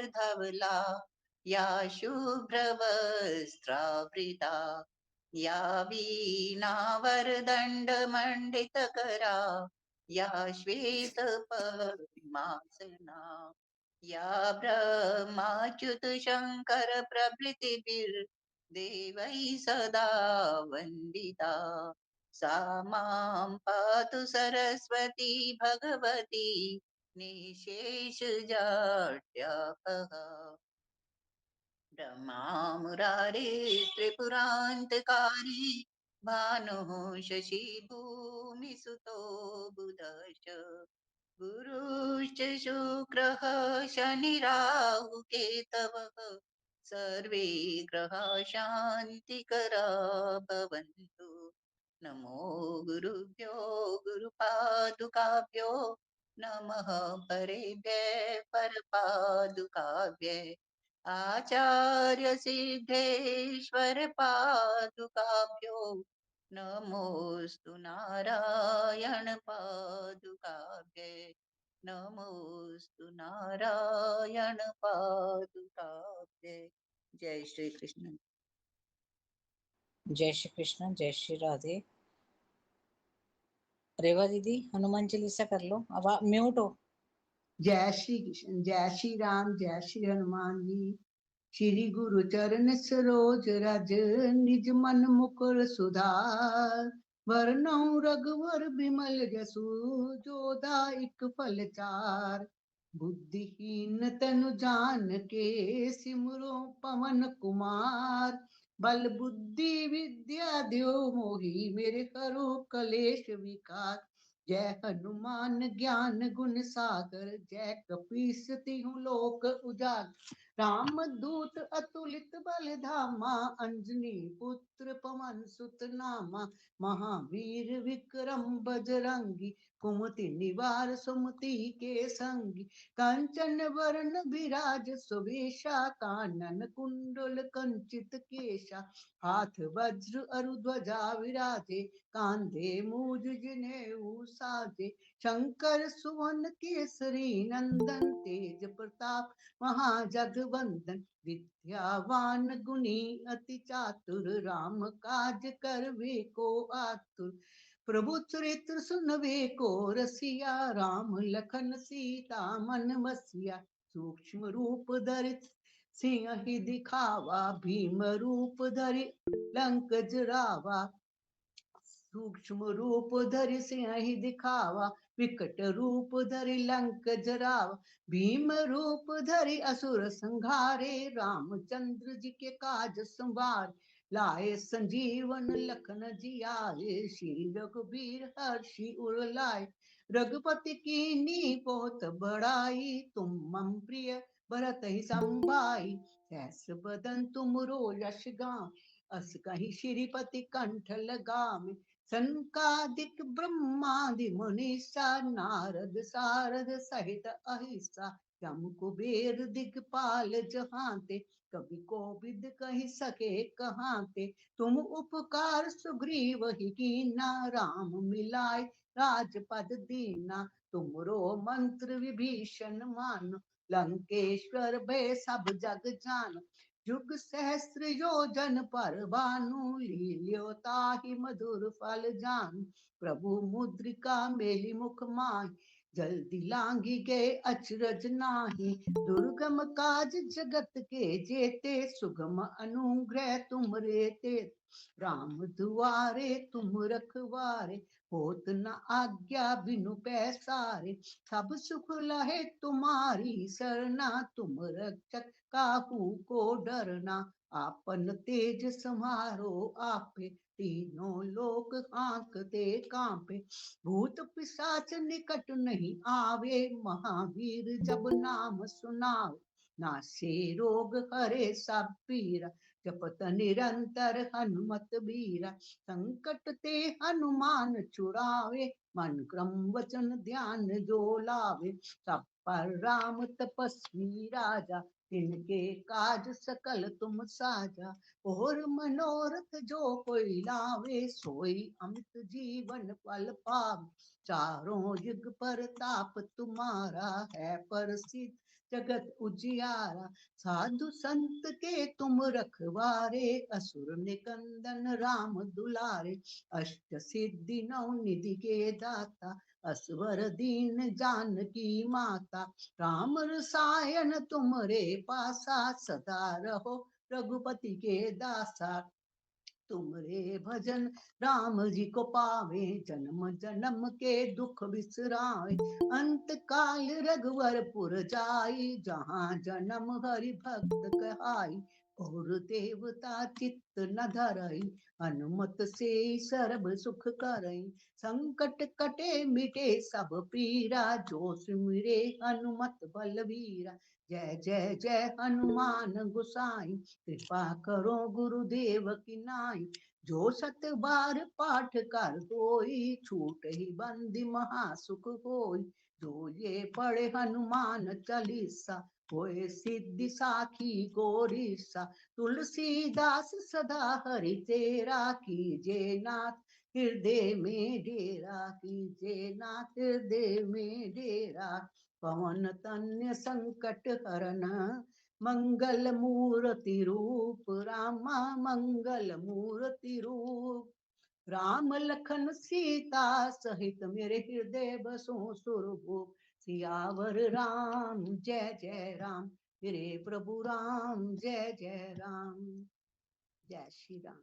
धवला, या शुभ्रवस्त्रावृता, या वीणावरदण्डमण्डितकरा, या श्वेतपद्मासना, या ब्रह्माच्युत शङ्कर प्रभृतिभिर्देवैः सदा वन्दिता, सा मां पातु सरस्वती भगवती निशेषजाड्यापहा। ब्रह्मा मुरारे त्रिपुरान्तकारी, भानुः शशि भूमिसुतो बुधश्च, गुरुश्च शुक्रः शनिराहुकेतवः, सर्वे ग्रहाः शान्तिकरा भवन्तु। नमो गुरुभ्यो गुरुपादुकाभ्यो, नमः परेभ्यः परपादुकाभ्यः, आचार्य सिद्धेश्वर पादुकाभ्यो, नमोस्तु नारायण पादुकाभ्ये, नमोस्तु नारायण पादुकाभ्ये। जय श्री कृष्ण। जय श्री कृष्ण, जय श्री राधे। रेवा दीदी हनुमान चालीसा कर लो, अब आप म्यूट हो। जय श्री कृष्ण, जय श्री राम, जय श्री हनुमान जी। श्री गुरु चरण सरोज रज, निज मन मुकुर सुधार, वरनौ रघुवर बिमल जसु, जो दायक फल चार। बुद्धिहीन तनु जानिके, सिमरो पवन कुमार। बल बुद्धि विद्या द्यो मोहि, मेरे करो कलेश विकार। जय हनुमान ज्ञान गुण सागर, जय कपीस तिहुँ लोक उजागर। राम दूत अतुलित बल धामा, अंजनी पुत्र पवन सुत नामा। महावीर विक्रम बजरंगी, कुमति निवार सुमति के संगी। कंचन वरण विराज सुवेशा, कानन कुंडल कंचित केशा। हाथ वज्र अरु ध्वजा विराजे, कांधे मूज जनेऊ साजे। शंकर सुवन केसरी नंदन, तेज प्रताप महाजगवंदन। विद्यावान गुणी अति चातुर, राम काज करवे को आतुर। प्रभु चरित्र सुनवे को रसिया, राम लखन सीता मन बसिया। सूक्ष्म रूप धरि सिंह दिखावा, भीम रूप धरि लंक जरावा। सूक्ष्म रूप धरि सिंह दिखावा, विकट रूप धरि लंक जरावा। भीम रूप धरि असुर संहारे, रामचंद्र जी के काज संवार। लाए संजीवन लखन जियाए, श्री रघुबीर हर्षि उर लाए। रघुपति कीन्ही बहुत बड़ाई, तुम मम प्रिय भरत ही संभाई। सहस बदन तुमरो यश गावें, अस कहीं श्रीपति कंठ लगावें। सनकादिक ब्रह्मादि मुनीसा, नारद सारद सहित अहिसा। यम कुबेर दिगपाल जहांते, कवि कोविद कहि सके कहाते। तुम उपकार सुग्रीव ही कीना, राम मिलाए राजपद दीना। तुमरो मंत्र विभीषण मानो, लंकेश्वर भय सब जग जानो। जुग सहस्त्र योजन पर भानु, लील्यो ताहि मधुर फल जान। प्रभु मुद्रिका मेलि मुख माहि, जल्दी लांगी गए अचरज नाही। दुर्गम काज जगत के जेते, सुगम अनुग्रह तुम रे ते। राम दुआरे तुम रखवारे, होत न आज्ञा बिनु पैसारे। सब सुख लहे तुम्हारी सरना, तुम रक्षक काहू को डरना। आपन तेज समारो आपे, तीनों लोक हांकते कांपे। भूत पिशाच निकट नहीं आवे, महावीर जब नाम सुनावे। नासे रोग हरे सब पीरा, जपत निरंतर हनुमत बीरा। संकट ते हनुमान छुड़ावे, मन क्रम वचन ध्यान जो लावे। सब पर राम तपस्वी राजा, तिनके काज सकल तुम साजा। और मनोरथ जो कोई लावे, सोई अमित जीवन फल पावे। चारों युग परताप तुम्हारा है प्रसिद्ध, जगत उजियारा। साधु संत के तुम रखवारे, असुर निकंदन राम दुलारे। अष्ट सिद्धि नौ निधि के दाता, असवर दीन जानकी माता। राम रसायन तुमरे पासा, सदा रहो रघुपति के दासा। तुमरे भजन राम जी को पावे, जन्म जन्म के दुख बिसराए। अंत काल रघुवरपुर जाई, जहाँ जन्म हरि भक्त कहाई। और देवता चित्त न धरई, हनुमत से सर्व सुख करई। संकट कटे मिटे सब पीरा, जो सुमिरे हनुमत बलवीरा। जय जय जय हनुमान गोसाई, कृपा करो गुरुदेव की नाई। जो सत बार पाठ कर कोई, छूट ही बंदी महासुख होई। जो ये पढ़े हनुमान चालीसा, होए सिद्धि साखी गोरीसा। तुलसीदास सदा हरि तेरा, कीजे नाथ हृदय में डेरा। कीजे नाथ हृदय में डेरा। पवन तन्य संकट हरन, मंगल मूर्ति रूप रामा। मंगल मूर्ति रूप राम लखन सीता सहित, मेरे हृदय बसो सुरभूप। सियावर राम जय जय राम, मेरे प्रभु राम जय जय राम। जय श्री राम।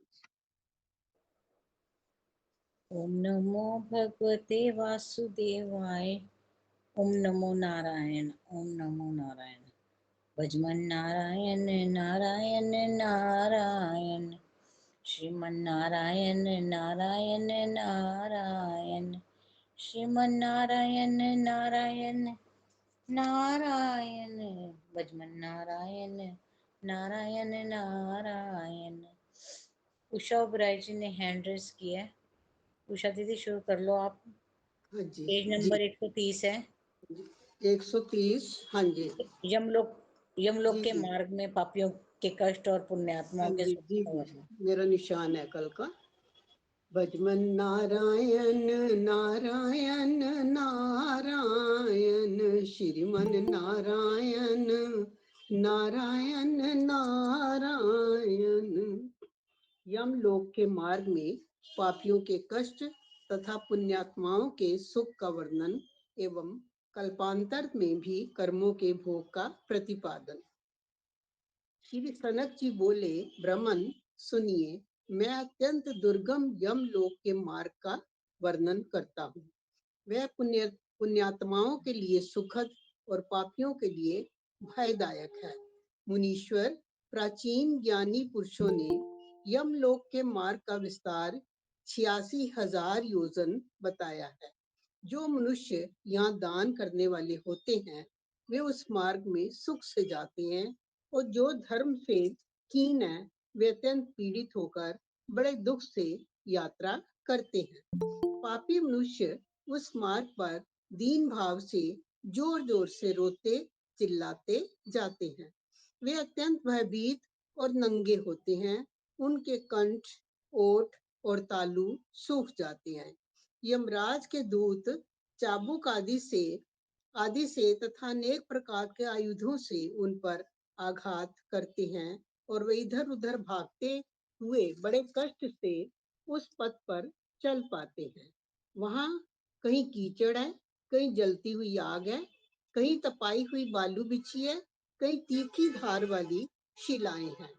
ओम नमो भगवते वासुदेवाय। ओम नमो नारायण, ओम नमो नारायण। भजमन नारायण नारायण नारायण, श्रीमन नारायण नारायण नारायण, श्रीमन नारायण नारायण नारायण। भजमन नारायण नारायण नारायण। उषा ओबराय जी ने हैंड रेस किया है। उषा दीदी शुरू कर लो आप। हाँ जी पेज जी, नंबर 130 है। 130। हाँ जी यमलोक जी के जी मार्ग में पापियों के कष्ट और हाँ पुण्यात्माओं के जी सुख जी का जी वर्णन। मेरा निशान है कल का। भजमन नारायण नारायण नारायण, श्रीमन नारायण नारायण नारायण। यमलोक के मार्ग में पापियों के कष्ट तथा पुण्यात्माओं के सुख का वर्णन एवं कल्पांतर में भी कर्मों के भोग का प्रतिपादन। श्री सनक जी बोले, ब्राह्मण सुनिए, मैं अत्यंत दुर्गम यमलोक के मार्ग का वर्णन करता हूँ। वह पुण्यात्माओं के लिए सुखद और पापियों के लिए भयदायक है। मुनीश्वर प्राचीन ज्ञानी पुरुषों ने यमलोक के मार्ग का विस्तार 86,000 योजन बताया है। जो मनुष्य यहाँ दान करने वाले होते हैं, वे उस मार्ग में सुख से जाते हैं, और जो धर्म से कीन है, वे अत्यंत पीड़ित होकर बड़े दुख से यात्रा करते हैं। पापी मनुष्य उस मार्ग पर दीन भाव से जोर जोर से रोते चिल्लाते जाते हैं। वे अत्यंत भयभीत और नंगे होते हैं। उनके कंठ, ओठ और तालू सूख जाते हैं। यमराज के दूत चाबुक आदि से तथा अनेक प्रकार के आयुधों से उन पर आघात करते हैं, और वे इधर उधर भागते हुए बड़े कष्ट से उस पथ पर चल पाते हैं। वहां कहीं कीचड़ है, कहीं जलती हुई आग है, कहीं तपाई हुई बालू बिछी है, कहीं तीखी धार वाली शिलाएं हैं,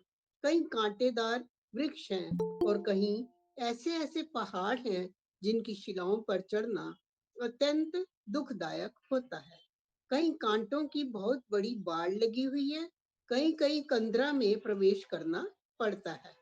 कहीं कांटेदार वृक्ष हैं, और कहीं ऐसे ऐसे पहाड़ हैं जिनकी शिलाओं पर चढ़ना अत्यंत दुखदायक होता है। कहीं कांटों की बहुत बड़ी बाड़ लगी हुई है, कहीं कहीं कंदरा में प्रवेश करना पड़ता है।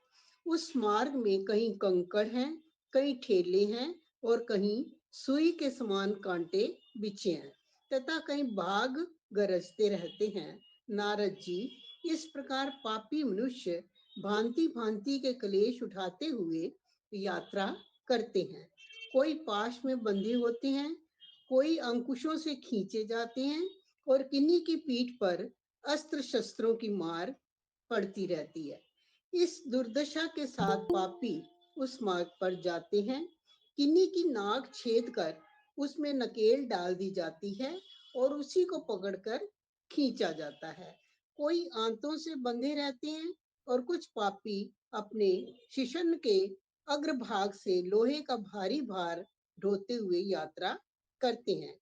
उस मार्ग में कहीं कंकड़ हैं, कहीं ठेले हैं, और कहीं सुई के समान कांटे बिछे हैं, तथा कहीं बाघ गरजते रहते हैं। नारद जी, इस प्रकार पापी मनुष्य भांति भांति के क्लेश उठाते हुए यात्रा करते हैं। कोई पाश में बंधे होते हैं, कोई अंकुशों से खींचे जाते हैं, और किन्हीं की पीठ पर अस्त्र शस्त्रों की मार पड़ती रहती है। इस दुर्दशा के साथ पापी उस मार्ग पर जाते हैं। किन्हीं की नाक छेद कर उसमें नकेल डाल दी जाती है, और उसी को पकड़कर खींचा जाता है। कोई आंतों से बंधे रहते हैं और कुछ पापी अपने शिशन के अग्रभाग से लोहे का भारी भार ढोते हुए यात्रा करते हैं।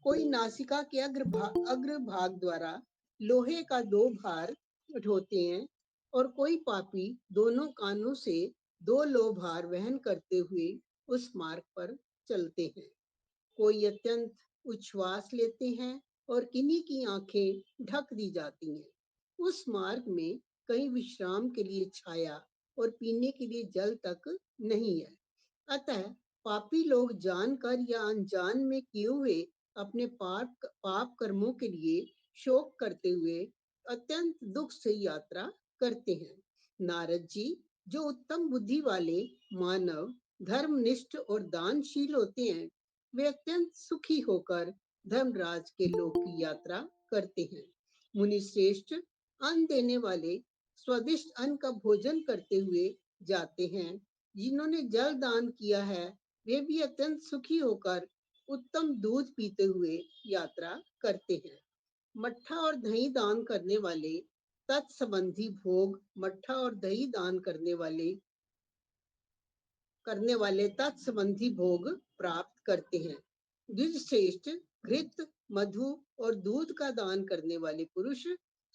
कोई नासिका के अग्रभाग द्वारा लोहे का 2 भार ढोते हैं और कोई पापी दोनों कानों से 2 लो भार वहन करते हुए उस मार्ग पर चलते हैं। कोई अत्यंत उच्छ्वास लेते हैं और किन्हीं की आंखें ढक दी जाती हैं। उस मार्ग में कहीं विश्राम के लिए छाया और पीने के लिए जल तक नहीं है। अतः पापी लोग जानकर या अनजान में किए हुए अपने पाप कर्मों के लिए शोक करते हुए अत्यंत दुख से यात्रा करते हैं। नारद जी, जो उत्तम बुद्धि वाले मानव धर्मनिष्ठ और दानशील होते हैं, वे अत्यंत सुखी होकर धर्मराज के लोक की यात्रा करते हैं। मुनि श्रेष्ठ अन्न देने वाले स्वादिष्ट अन्न का भोजन करते हुए जाते हैं। जिन्होंने जल दान किया है, वे भी अत्यंत सुखी होकर उत्तम दूध पीते हुए यात्रा करते हैं। मट्ठा और दही दान करने वाले तत्संबंधी भोग, मट्ठा और दही दान करने वाले तत्संबंधी भोग प्राप्त करते हैं। द्विजश्रेष्ठ घृत, मधु और दूध का दान करने वाले पुरुष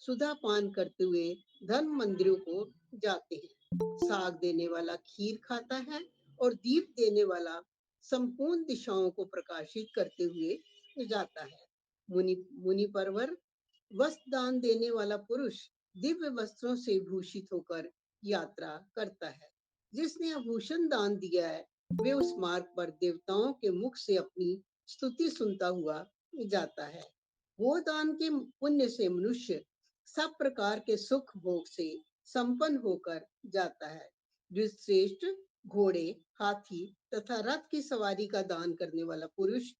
सुधा पान करते हुए धर्म मंदिरों को जाते हैं। साग देने वाला खीर खाता है और दीप देने वाला संपूर्ण दिशाओं को प्रकाशित करते हुए जाता है। मुनि परवर वस्त्र दान देने वाला पुरुष दिव्य वस्त्रों से भूषित होकर यात्रा करता है। जिसने आभूषण दान दिया है, वे उस मार्ग पर देवताओं के मुख से अपनी स्तुति सुनता हुआ जाता है। वो दान के पुण्य से मनुष्य सब प्रकार के सुख भोग से संपन्न होकर जाता है। श्रेष्ठ घोड़े, हाथी तथा रथ की सवारी का दान करने वाला पुरुष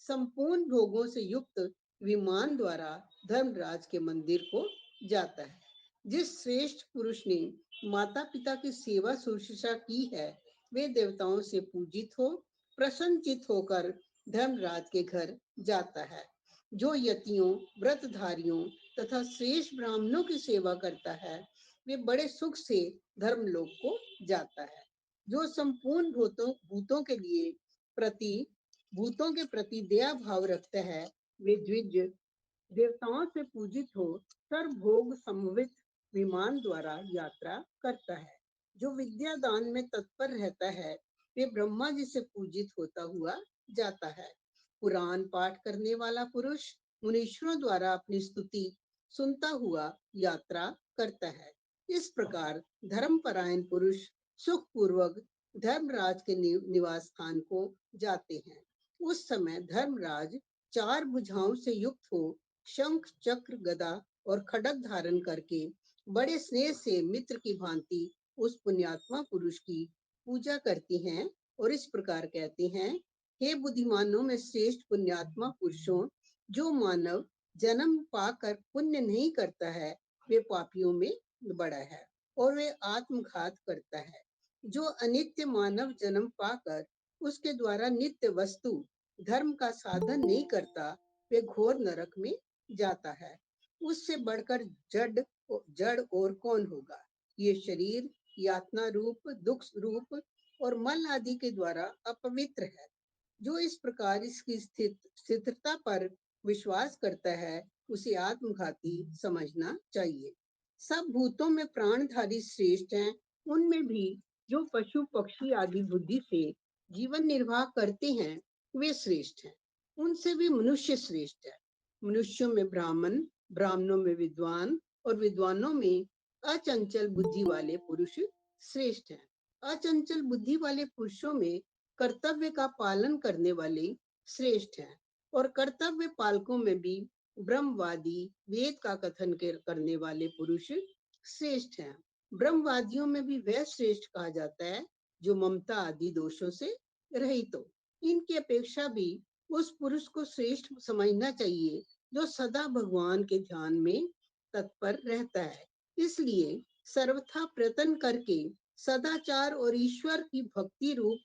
संपूर्ण भोगों से युक्त विमान द्वारा धर्मराज के मंदिर को जाता है। जिस श्रेष्ठ पुरुष ने माता पिता की सेवा शुश्रूषा की है, वे देवताओं से पूजित हो प्रसन्नचित होकर धर्मराज के घर जाता है। जो यतियों, व्रतधारियों तथा श्रेष्ठ ब्राह्मणों की सेवा करता है, वे बड़े सुख से धर्मलोक को जाता है। जो संपूर्ण भूतों के प्रति दया भाव रखता है, वे द्विज देवताओं से पूजित हो सर्वभोग समन्वित विमान द्वारा यात्रा करता है। जो विद्या दान में तत्पर रहता है, वे ब्रह्मा जी से पूजित होता हुआ जाता है। पुराण पाठ करने वाला पुरुष मुनीश्वरों द्वारा अपनी स्तुति सुनता हुआ यात्रा करता है। इस प्रकार धर्मपरायण पुरुष सुखपूर्वक धर्मराज के निवास स्थान को जाते हैं। उस समय धर्मराज 4 भुजाओं से युक्त हो शंख, चक्र, गदा और खड्ग धारण करके बड़े स्नेह से मित्र की भांति उस पुण्यात्मा पुरुष की पूजा करती हैं और इस प्रकार कहते हैं, हे बुद्धिमानों में श्रेष्ठ पुण्यात्मा पुरुषों, जो मानव जन्म पाकर पुण्य नहीं करता है, वे पापियों में बड़ा है और वे आत्मघात करता है। जो अनित्य मानव जन्म पाकर उसके द्वारा नित्य वस्तु धर्म का साधन नहीं करता, वे घोर नरक में जाता है। उससे बढ़कर जड़ और कौन होगा। ये शरीर यातना रूप, दुख रूप और मल आदि के द्वारा अपवित्र है। जो इस प्रकार इसकी स्थिरता पर विश्वास करता है, उसे आत्मघाती समझना चाहिए। सब भूतों में प्राणधारी श्रेष्ठ हैं। उनमें भी जो पशु पक्षी आदि बुद्धि से जीवन निर्वाह करते हैं, वे श्रेष्ठ हैं। उनसे भी मनुष्य श्रेष्ठ है। मनुष्यों में ब्राह्मण, ब्राह्मणों में विद्वान और विद्वानों में अचंचल बुद्धि वाले पुरुष श्रेष्ठ हैं। अचंचल बुद्धि वाले पुरुषों में कर्तव्य का पालन करने वाले श्रेष्ठ हैं और कर्तव्य पालकों में भी ब्रह्मवादी, वेद का कथन करने वाले पुरुष श्रेष्ठ हैं। ब्रह्मवादियों में भी वह श्रेष्ठ कहा जाता है जो ममता आदि दोषों से रहित हो। इनकी अपेक्षा भी उस पुरुष को श्रेष्ठ समझना चाहिए जो सदा भगवान के ध्यान में तत्पर रहता है। इसलिए सर्वथा प्रयत्न करके सदाचार और ईश्वर की भक्ति रूप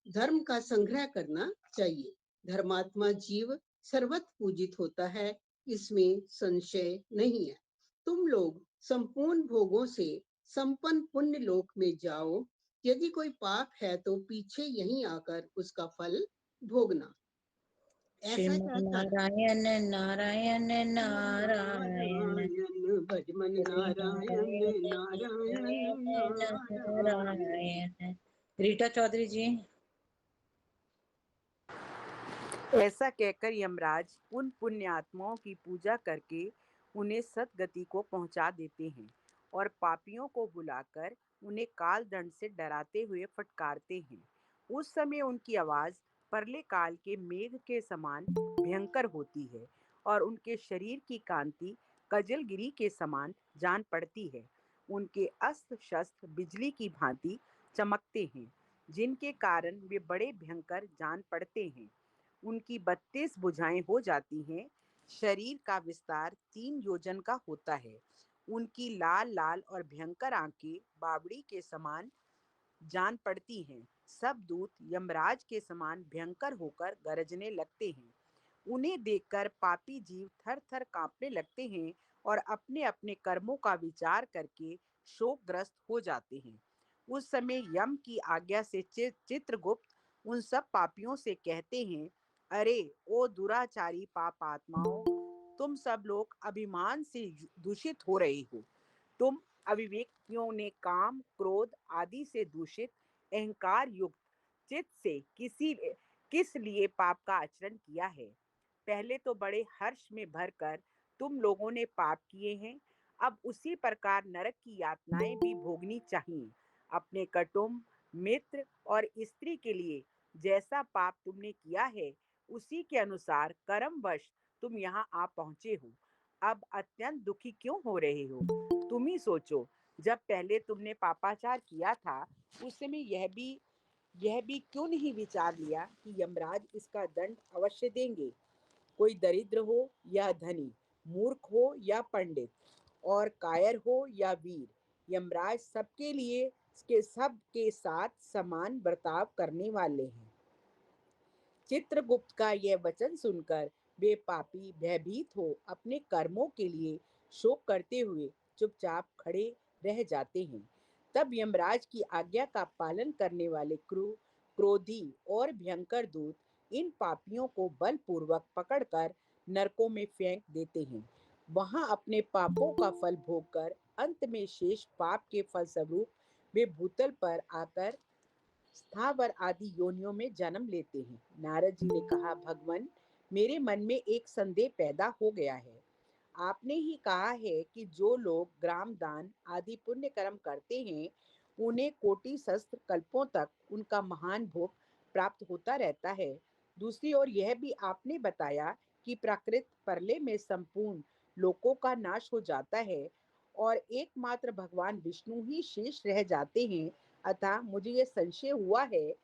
धर्म का संग्रह करना चाहिए। धर्मात्मा जीव सर्वत्र पूजित होता है इसमें संशय नहीं है। तुम लोग संपूर्ण भोगों से संपन्न पुण्य लोक में जाओ। यदि कोई पाप है तो पीछे यहीं आकर उसका फल भोगना। ऐसा श्रीमन कहकर नारायण नारायण नारायण भजमन नारायण नारायण नारायण। नारायण। रीटा चौधरी जी। ऐसा कहकर यमराज उन पुण्यात्माओं की पूजा करके उन्हें सद्गति को पहुंचा देते हैं और पापियों को बुलाकर उन्हें काल दंड से डराते हुए फटकारते हैं। उस समय उनकी आवाज परले काल के मेघ के समान भयंकर होती है और उनके शरीर की कांति कजलगिरी के समान जान पड़ती है। उनके अस्त्र शस्त्र बिजली की भांति चमकते हैं, जिनके कारण वे बड़े भयंकर जान पड़ते हैं। उनकी 32 भुजाएं हो जाती हैं। शरीर का विस्तार 3 योजन का होता है। उनकी लाल लाल और भयंकर आंखें बावड़ी के समान जान पड़ती हैं। सब दूत यमराज के समान भयंकर होकर गरजने लगते हैं। उन्हें देखकर पापी जीव थर थर कांपने लगते हैं और अपने अपने कर्मों का विचार करके शोकग्रस्त हो जाते हैं। उस समय यम की आज्ञा से चित्रगुप्त उन सब पापियों से कहते हैं, अरे ओ दुराचारी पाप आत्माओं, तुम सब लोग अभिमान से दूषित हो रहे हो। तुम अविवेकियों ने काम क्रोध आदि से दूषित अहंकार युक्त चित्त से किस लिए पाप का आचरण किया है। पहले तो बड़े हर्ष में भरकर तुम लोगों ने पाप किए हैं, अब उसी प्रकार नरक की यातनाएं भी भोगनी चाहिए। अपने कुटुंब मित्र और स्त्री के लिए जैसा पाप तुमने किया है उसी के अनुसार कर्मवश तुम यहाँ आ पहुंचे हो। अब अत्यंत दुखी क्यों हो रहे हो? तुम ही सोचो, जब पहले तुमने पापाचार किया था उस समय यह भी क्यों नहीं विचार लिया कि यमराज इसका दंड अवश्य देंगे। कोई दरिद्र हो या धनी, मूर्ख हो या पंडित, और कायर हो या वीर, यमराज सबके साथ समान बर्ताव करने वाले हैं। चित्रगुप्त का यह वचन सुनकर वे पापी भयभीत हो अपने कर्मों के लिए शोक करते हुए चुपचाप खड़े रह जाते हैं। तब यमराज की आज्ञा का पालन करने वाले क्रोधी और भयंकर दूत इन पापियों को बलपूर्वक पकड़कर नरकों में फेंक देते हैं। वहां अपने पापों का फल भोगकर अंत में शेष पाप के फलस्वरूप वे भूतल पर आकर स्थावर आदि योनियों में जन्म लेते हैं। नारद जी ने कहा, भगवान, मेरे मन में एक संदेह पैदा हो गया है। आपने ही कहा है कि जो लोग ग्राम दान आदि पुण्य कर्म करते हैं उन्हें कोटि सहस्त्र कल्पों तक उनका महान भोग प्राप्त होता रहता है। दूसरी ओर यह भी आपने बताया कि प्राकृत प्रलय में संपूर्ण लोकों का नाश हो जाता है और एकमात्र भगवान विष्णु ही शेष रह जाते हैं। अतः मुझे यह संशय हुआ है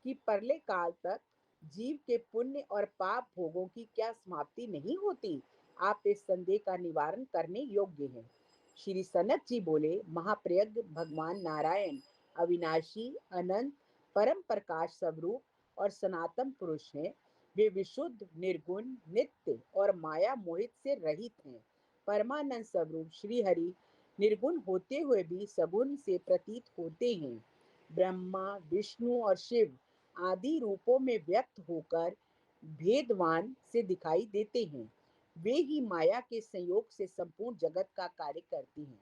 कि प्रलय काल तक जीव के पुण्य और पाप भोगों की क्या समाप्ति नहीं होती। आप इस संदेह का निवारण करने योग्य हैं। श्री सनत जी बोले, महाप्रज्ञ भगवान नारायण अविनाशी अनंत परम प्रकाश स्वरूप और सनातन पुरुष हैं। वे विशुद्ध निर्गुण नित्य और माया मोहित से रहित हैं। परमानंद स्वरूप श्री हरि निर्गुण होते हुए भी सगुण से प्रतीत होते हैं। ब्रह्मा विष्णु और शिव आदि रूपों में व्यक्त होकर भेदवान से दिखाई देते हैं। वे ही माया के संयोग से संपूर्ण जगत का कार्य करती हैं।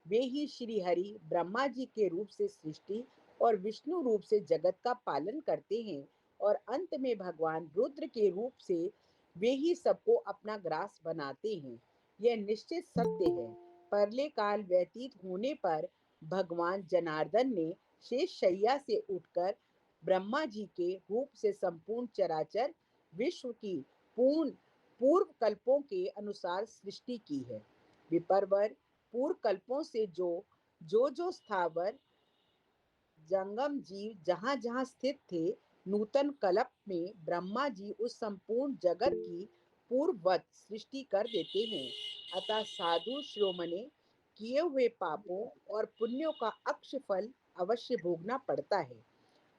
वे ही श्री हरि ब्रह्मा जी के रूप से सृष्टि और विष्णु रूप से जगत का पालन करते हैं और अंत में भगवान रुद्र के रूप से वे ही सबको अपना ग्रास बनाते हैं। यह निश्चित सत्य है। परले काल व्यतीत होने पर भगवान जनार्दन ने शेष शैया से उठकर ब्रह्मा जी के रूप से संपूर्ण चराचर विश्व की पूर्ण पूर्व कल्पों के अनुसार सृष्टि की है। विपर्वर पूर्व कल्पों से जो स्थावर जंगम जीव जहां जहां स्थित थे, नूतन कल्प में ब्रह्मा जी उस संपूर्ण जगत की पूर्ववत सृष्टि कर देते हैं। अतः साधु श्रोमणे किए हुए पापों और पुण्यों का अक्ष फल अवश्य भोगना पड़ता है।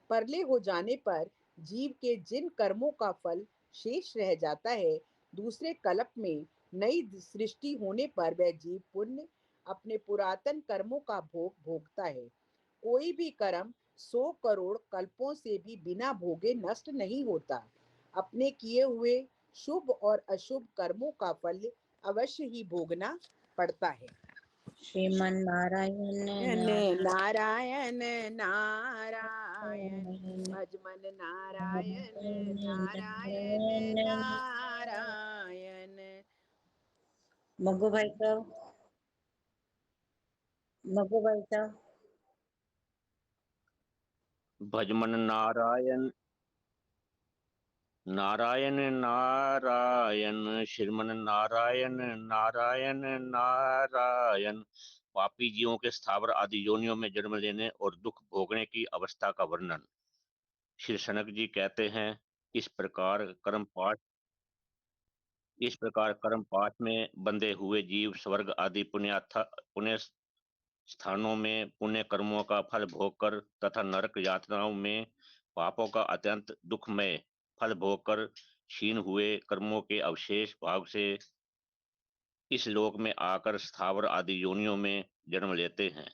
परले हो जाने पर जीव के जिन कर्मों का फल शेष रह जाता है, दूसरे कल्प में नई सृष्टि होने पर वह जीव पुण्य अपने पुरातन कर्मों का भोग भोगता है। कोई भी कर्म 100 करोड़ कल्पों से भी बिना भोगे नष्ट नहीं होता। अपने किए हुए शुभ और अशुभ कर्मों का फल अवश्य ही भोगना पड़ता है। श्रीमन नारायण नारायण नारायण भजमन नारायण नारायण नारायण। मग्गू भाई साहब, मग्गू भाई साहब। भजमन नारायण नारायण नारायण श्रीमन नारायण नारायण नारायण। पापी जीवों के स्थावर आदि योनियों में जन्म लेने और दुख भोगने की अवस्था का वर्णन। श्री सनक जी कहते हैं, इस प्रकार कर्म पाठ में बंधे हुए जीव स्वर्ग आदि पुण्य स्थानों में पुण्य कर्मों का फल भोगकर तथा नरक यातनाओं में पापों का अत्यंत दुखमय फल भोगकर क्षीण हुए कर्मों के अवशेष भाग से इस लोक में आकर स्थावर आदि योनियों में जन्म लेते हैं।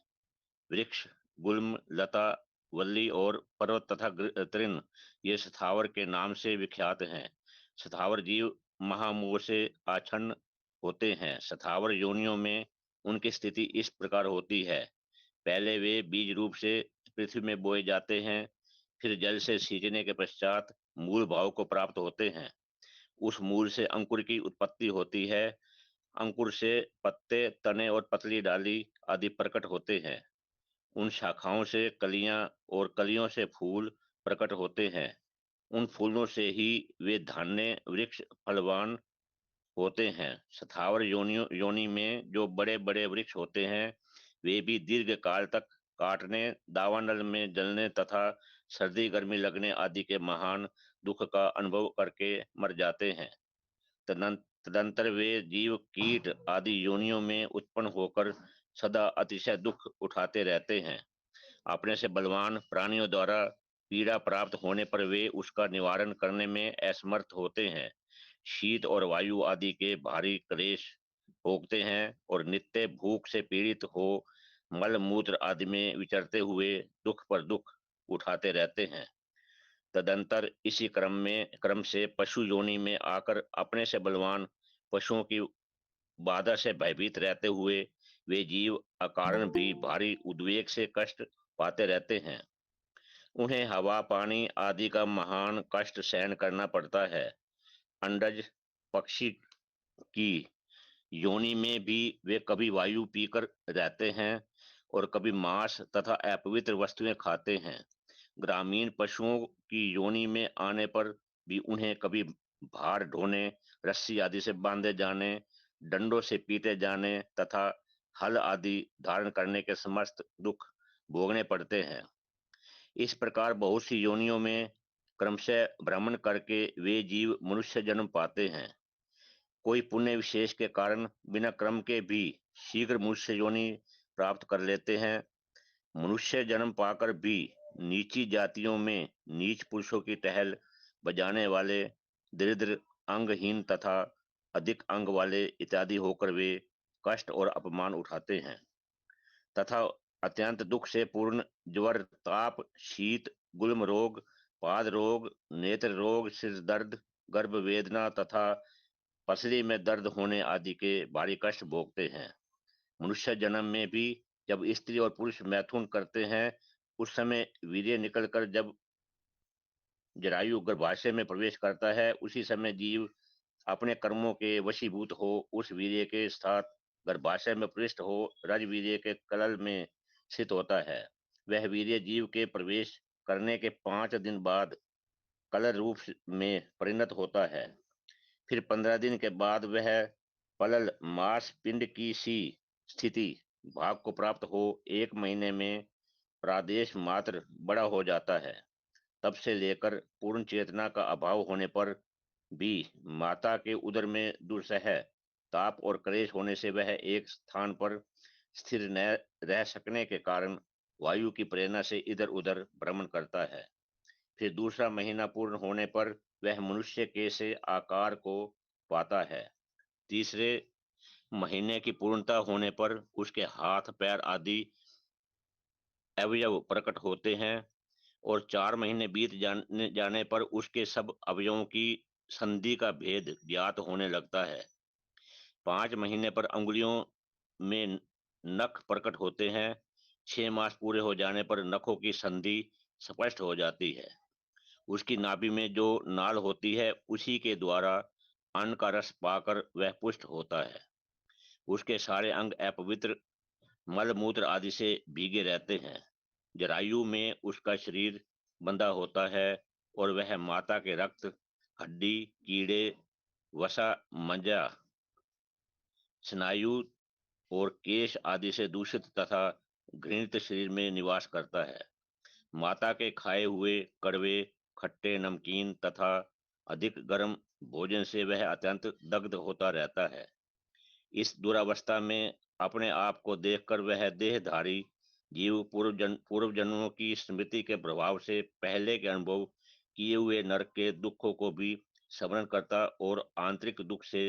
वृक्ष, गुल्म, लता, वल्ली और पर्वत तथा तृण ये स्थावर के नाम से विख्यात हैं। स्थावर जीव महामोह से आच्छन्न होते हैं। स्थावर योनियों में उनकी स्थिति इस प्रकार होती है। पहले वे बीज रूप से पृथ्वी में बोए जाते हैं, फिर जल से सींचने के पश्चात मूल भाव को प्राप्त होते हैं। उस मूल से अंकुर की उत्पत्ति होती है। अंकुर से पत्ते, तने और पतली डाली आदि प्रकट होते हैं। उन शाखाओं से कलियां और कलियों से फूल प्रकट होते हैं। उन फूलों से ही वे धान्य वृक्ष फलवान होते हैं। स्थावर योनि में जो बड़े बड़े वृक्ष होते हैं, वे भी दीर्घ काल तक काटने, दावानल में जलने तथा सर्दी गर्मी लगने आदि के महान दुख का अनुभव करके मर जाते हैं। तदंतर वे जीव कीट आदि योनियों में उत्पन्न होकर सदा अतिशय दुख उठाते रहते हैं। अपने से बलवान प्राणियों द्वारा पीड़ा प्राप्त होने पर वे उसका निवारण करने में असमर्थ होते हैं। शीत और वायु आदि के भारी क्लेश भोगते हैं और नित्य भूख से पीड़ित हो मल मूत्र आदि में विचरते हुए दुख पर दुख उठाते रहते हैं। तदंतर इसी क्रम से पशु योनि में आकर अपने से बलवान पशुओं की बाधा से भयभीत रहते हुए वे जीव अकारण भी भारी उद्वेग से कष्ट पाते रहते हैं। उन्हें हवा, पानी आदि का महान कष्ट सहन करना पड़ता है। अंडज पक्षी की योनि में भी वे कभी वायु पीकर रहते हैं और कभी मांस तथा अपवित्र वस्तुएं खाते हैं। ग्रामीण पशुओं की योनि में आने पर भी उन्हें कभी भार ढोने, रस्सी आदि से बांधे जाने, डंडों से पीटे जाने तथा हल आदि धारण करने के समस्त दुख भोगने पड़ते हैं। इस प्रकार बहुत सी योनियों में क्रमशः भ्रमण करके वे जीव मनुष्य जन्म पाते हैं। कोई पुण्य विशेष के कारण बिना क्रम के भी शीघ्र मनुष्य योनि प्राप्त कर लेते हैं। मनुष्य जन्म पाकर भी नीची जातियों में नीच पुरुषों की टहल बजाने वाले, दरिद्र, अंगहीन तथा अधिक अंग वाले इत्यादि होकर वे कष्ट और अपमान उठाते हैं तथा अत्यंत दुख से पूर्ण ज्वर, ताप, शीत, गुल्म रोग, पाद रोग, नेत्र रोग, सिर दर्द, गर्भ वेदना तथा पसली में दर्द होने आदि के भारी कष्ट भोगते हैं। मनुष्य जन्म में भी जब स्त्री और पुरुष मैथुन करते हैं, उस समय वीर्य निकलकर जब जरायु गर्भाशय में प्रवेश करता है, उसी समय जीव अपने कर्मों के वशीभूत हो उस वीर्य के साथ गर्भाशय में प्रविष्ट हो रजवीर्य के कलल में स्थित होता है। वह वीर्य जीव के प्रवेश करने के 5 दिन बाद कलर रूप में परिणत होता है। फिर 15 दिन के बाद वह पलल मांस पिंड की सी स्थिति भाग को प्राप्त हो 1 महीने में प्रादेश मात्र बड़ा हो जाता है। तब से लेकर पूर्ण चेतना का अभाव होने पर भी माता के उदर में दुर्सह ताप और क्लेश होने से वह एक स्थान पर स्थिर न रह सकने के कारण वायु की प्रेरणा से इधर उधर भ्रमण करता है। फिर दूसरा महीना पूर्ण होने पर वह मनुष्य के से आकार को पाता है। तीसरे महीने की पूर्णता होने पर उसके हाथ पैर आदि अवयव प्रकट होते हैं और 4 महीने बीत जाने पर उसके सब अवयवों की संधि का भेद ज्ञात होने लगता है। 5 महीने पर अंगुलियों में नख प्रकट होते हैं। 6 मास पूरे हो जाने पर नखों की संधि स्पष्ट हो जाती है। उसकी नाभि में जो नाल होती है उसी के द्वारा अन्न का रस पाकर वह पुष्ट होता है। उसके सारे अंग अपवित्र मल मूत्र आदि से भीगे रहते हैं। जरायु में उसका शरीर बंधा होता है और वह माता के रक्त, हड्डी, कीड़े, वसा, मज्जा, स्नायु और केश आदि से दूषित तथा घृणित शरीर में निवास करता है। माता के खाए हुए कड़वे, खट्टे, नमकीन तथा अधिक गर्म भोजन से वह अत्यंत दग्ध होता रहता है। इस दुरावस्था में अपने आप को देखकर वह देहधारी जीव पूर्व जन्मों की स्मृति के प्रभाव से पहले के अनुभव किए हुए नरक के दुखों को भी स्मरण करता और आंतरिक दुख से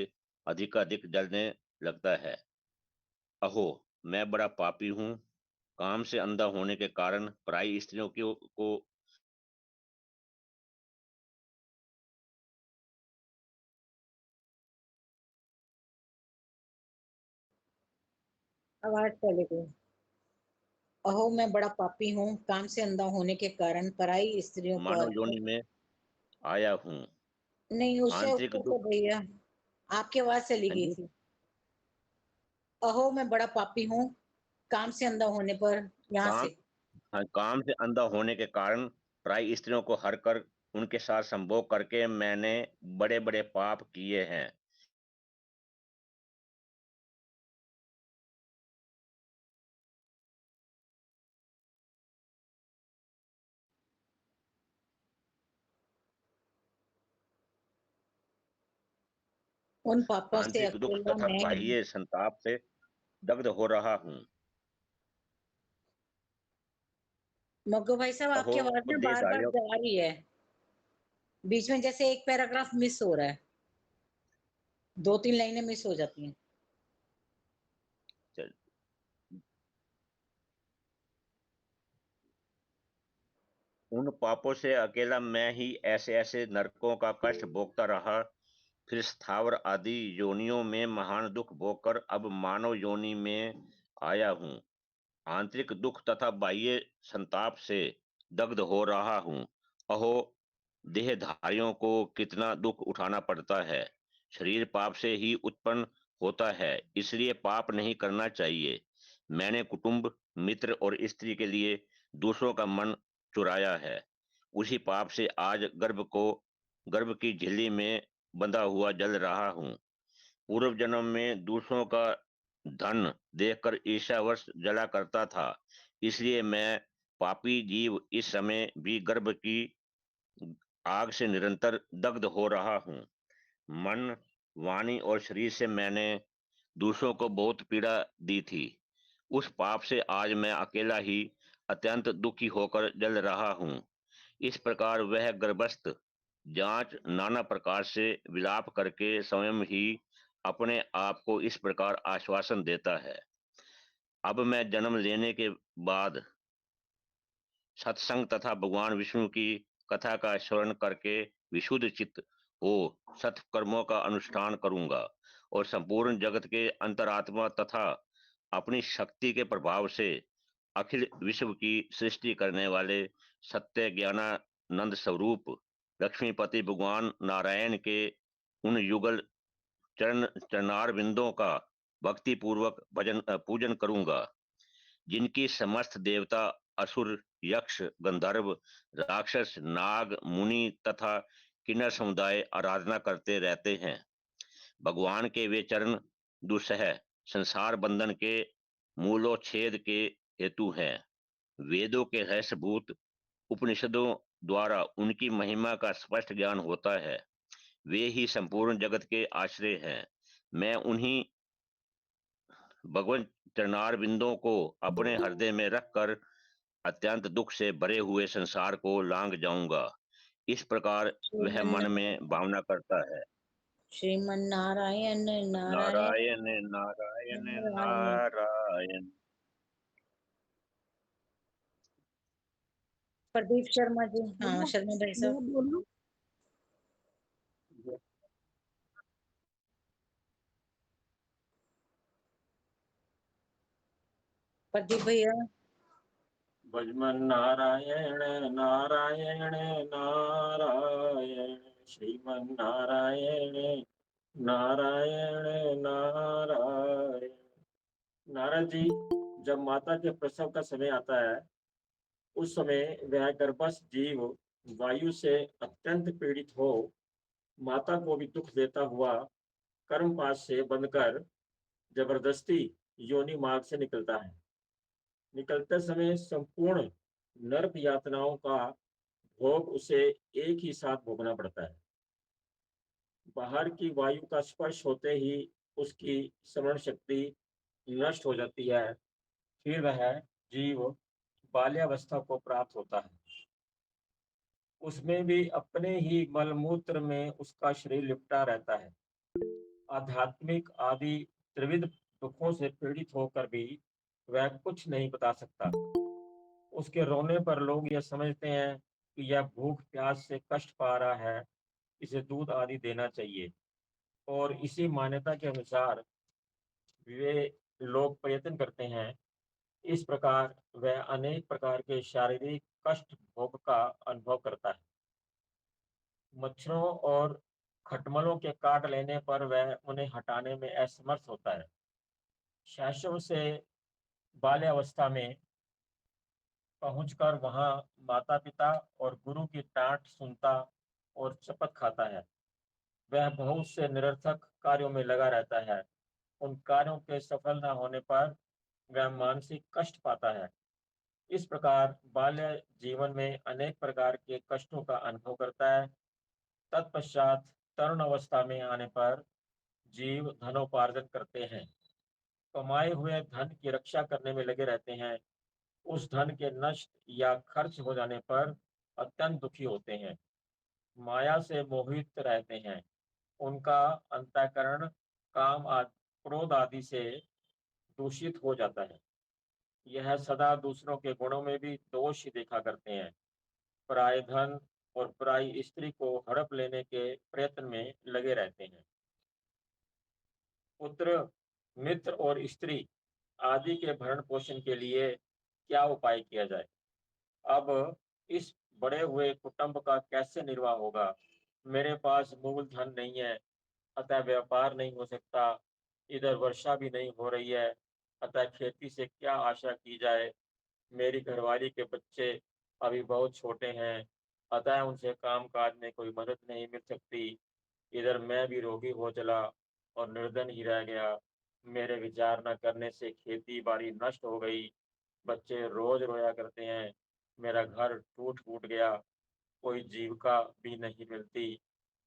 अधिकाधिक जलने लगता है। अहो, मैं बड़ा पापी हूँ। काम से अंधा होने के कारण पराई स्त्रियों को आवाज पहले को। अहो मैं बड़ा पापी हूँ, काम से अंधा होने के कारण पराई स्त्रियों को मानव योनि में आया हूँ। नहीं, उससे आंतरिक ऊपर तो दुख। भैया आपकी आवाज चली हाँ गई जी। थी। अहो मैं बड़ा पापी हूँ, काम से अंधा होने पर यहाँ काम से हाँ, काम से अंधा होने के कारण पराई स्त्रियों को हर कर उनके साथ संभोग करके मैंने बड़े बड़े पाप किए हैं। उन पापों से आंतरिक दुख अकेला तथा मैं ही। बाह्य संताप से दग्ध हो रहा हूँ। मग्गू भाई साहब अहो, आपकी आवाज ना बार बार देहधारियों। जा रही है, बीच में जैसे एक पैराग्राफ मिस हो रहा है, 2-3 लाइनें मिस हो जाती हैं। चल, उन पापों से अकेला मैं ही ऐसे ऐसे नरकों का कष्ट भोगता रहा, फिर स्थावर आदि योनियों में महान दुख भोगकर अब मानव योनि में आया हूँ। आंतरिक दुख तथा बाह्य संताप से दग्ध हो रहा हूँ। अहो, देहधारियों को कितना दुख उठाना पड़ता है। शरीर पाप से ही उत्पन्न होता है, इसलिए पाप नहीं करना चाहिए। मैंने कुटुंब, मित्र और स्त्री के लिए दूसरों का मन चुराया है। उसी पाप से आज गर्भ की झिल्ली में बंधा हुआ जल रहा हूँ। पूर्व जन्म में दूसरों का धन देखकर ईर्ष्यावश जला करता था, इसलिए मैं पापी जीव इस समय भी गर्भ की आग से निरंतर दग्ध हो रहा हूँ। मन, वाणी और शरीर से मैंने दूसरों को बहुत पीड़ा दी थी। उस पाप से आज मैं अकेला ही अत्यंत दुखी होकर जल रहा हूँ। इस प्रकार वह गर्भस्थ जांच नाना प्रकार से विलाप करके स्वयं ही अपने आप को इस प्रकार आश्वासन देता है। अब मैं जन्म लेने के बाद सत्संग तथा भगवान विष्णु की कथा का श्रवण करके विशुद्ध चित्त हो सत्कर्मों का अनुष्ठान करूंगा और संपूर्ण जगत के अंतरात्मा तथा अपनी शक्ति के प्रभाव से अखिल विश्व की सृष्टि करने वाले सत्य ज्ञानानंद स्वरूप लक्ष्मीपति भगवान नारायण के उन युगल चरणार बिंदों का भक्ति पूर्वक भजन पूजन करूंगा, जिनकी समस्त देवता, असुर, यक्ष, गंधर्व, राक्षस, नाग, मुनि तथा किन्नर समुदाय आराधना करते रहते हैं। भगवान के वे चरण दुसह संसार बंधन के मूलोच्छेद के हेतु हैं। वेदों के रहस्यभूत उपनिषदों द्वारा उनकी महिमा का स्पष्ट ज्ञान होता है। वे ही संपूर्ण जगत के आश्रय हैं। मैं उन्हीं भगवान चरणार बिंदों को अपने हृदय में रखकर अत्यंत दुख से भरे हुए संसार को लांग जाऊंगा। इस प्रकार वह मन में भावना करता है। श्रीमन नारायण नारायण नारायण नारायण नारायण। नारायण। प्रदीप शर्मा जी, हाँ मैं शर्मा भाई साहब। बोलूं? प्रदीप भैया। भजमन नारायण नारायण नारायण, श्रीमन नारायण नारायण नारायण। नारद जी, जब माता के प्रसव का समय आता है, उस समय वह गर्भस्थ जीव वायु से अत्यंत पीड़ित हो माता को भी दुख देता हुआ कर्मपाश से बंधकर जबरदस्ती योनि मार्ग से निकलता है। निकलते समय संपूर्ण नरक यातनाओं का भोग उसे एक ही साथ भोगना पड़ता है। बाहर की वायु का स्पर्श होते ही उसकी स्मरण शक्ति नष्ट हो जाती है। फिर वह जीव बाल्यावस्था को प्राप्त होता है। उसमें भी अपने ही मलमूत्र में उसका शरीर लिपटा रहता है। आध्यात्मिक आदि त्रिविध दुखों से पीड़ित होकर भी वह कुछ नहीं बता सकता। उसके रोने पर लोग यह समझते हैं कि यह भूख प्यास से कष्ट पा रहा है, इसे दूध आदि देना चाहिए, और इसी मान्यता के अनुसार वे लोग प्रयत्न करते हैं। इस प्रकार वह अनेक प्रकार के शारीरिक कष्ट भोग का अनुभव करता है। मच्छरों और खटमलों के काट लेने पर वह उन्हें हटाने में असमर्थ होता है। शैशव से बाल्यावस्था में पहुंचकर वहां माता पिता और गुरु की डांट सुनता और शपथ खाता है। वह बहुत से निरर्थक कार्यों में लगा रहता है। उन कार्यों के सफल न होने पर वह मानसिक कष्ट पाता है। इस प्रकार बाल्य जीवन में अनेक प्रकार के कष्टों का अनुभव करता है। तत्पश्चात तरुण अवस्था में आने पर जीव धनोपार्जन करते हैं। कमाए हुए धन की रक्षा करने में लगे रहते हैं। उस धन के नष्ट या खर्च हो जाने पर अत्यंत दुखी होते हैं। माया से मोहित रहते हैं। उनका अंतःकरण काम आदि क्रोध आदि से दूषित हो जाता है। यह सदा दूसरों के गुणों में भी दोष ही देखा करते हैं। पराय धन और पराई स्त्री को हड़प लेने के प्रयत्न में लगे रहते हैं। पुत्र, मित्र और स्त्री आदि के भरण पोषण के लिए क्या उपाय किया जाए? अब इस बड़े हुए कुटुंब का कैसे निर्वाह होगा? मेरे पास मूल धन नहीं है, अतः व्यापार नहीं हो सकता। इधर वर्षा भी नहीं हो रही है, अतः खेती से क्या आशा की जाए? मेरी घरवाली के बच्चे अभी बहुत छोटे हैं, अतः उनसे काम काज में कोई मदद नहीं मिल सकती। इधर मैं भी रोगी हो चला और निर्धन ही रह गया। मेरे विचार न करने से खेती बाड़ी नष्ट हो गई। बच्चे रोज रोया करते हैं। मेरा घर टूट फूट गया, कोई जीविका भी नहीं मिलती।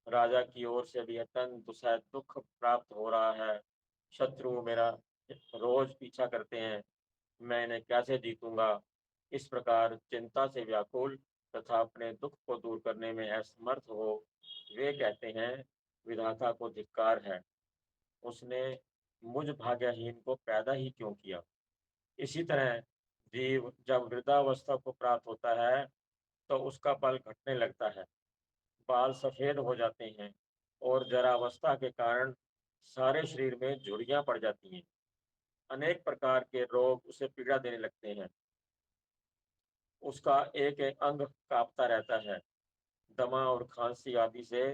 राजा की ओर से भी अत्यंत दुख प्राप्त हो रहा है। शत्रु मेरा रोज पीछा करते हैं, मैं इन्हें कैसे जीतूंगा? इस प्रकार चिंता से व्याकुल तथा अपने दुख को दूर करने में असमर्थ हो वे कहते हैं, विधाता को धिक्कार है, उसने मुझ भाग्यहीन को पैदा ही क्यों किया? इसी तरह जीव जब वृद्धावस्था को प्राप्त होता है तो उसका बल घटने लगता है, बाल सफेद हो जाते हैं और जरावस्था के कारण सारे शरीर में झुर्रियां पड़ जाती हैं। अनेक प्रकार के रोग उसे पीड़ा देने लगते हैं। उसका एक एक अंग कांपता रहता है। दमा और खांसी आदि से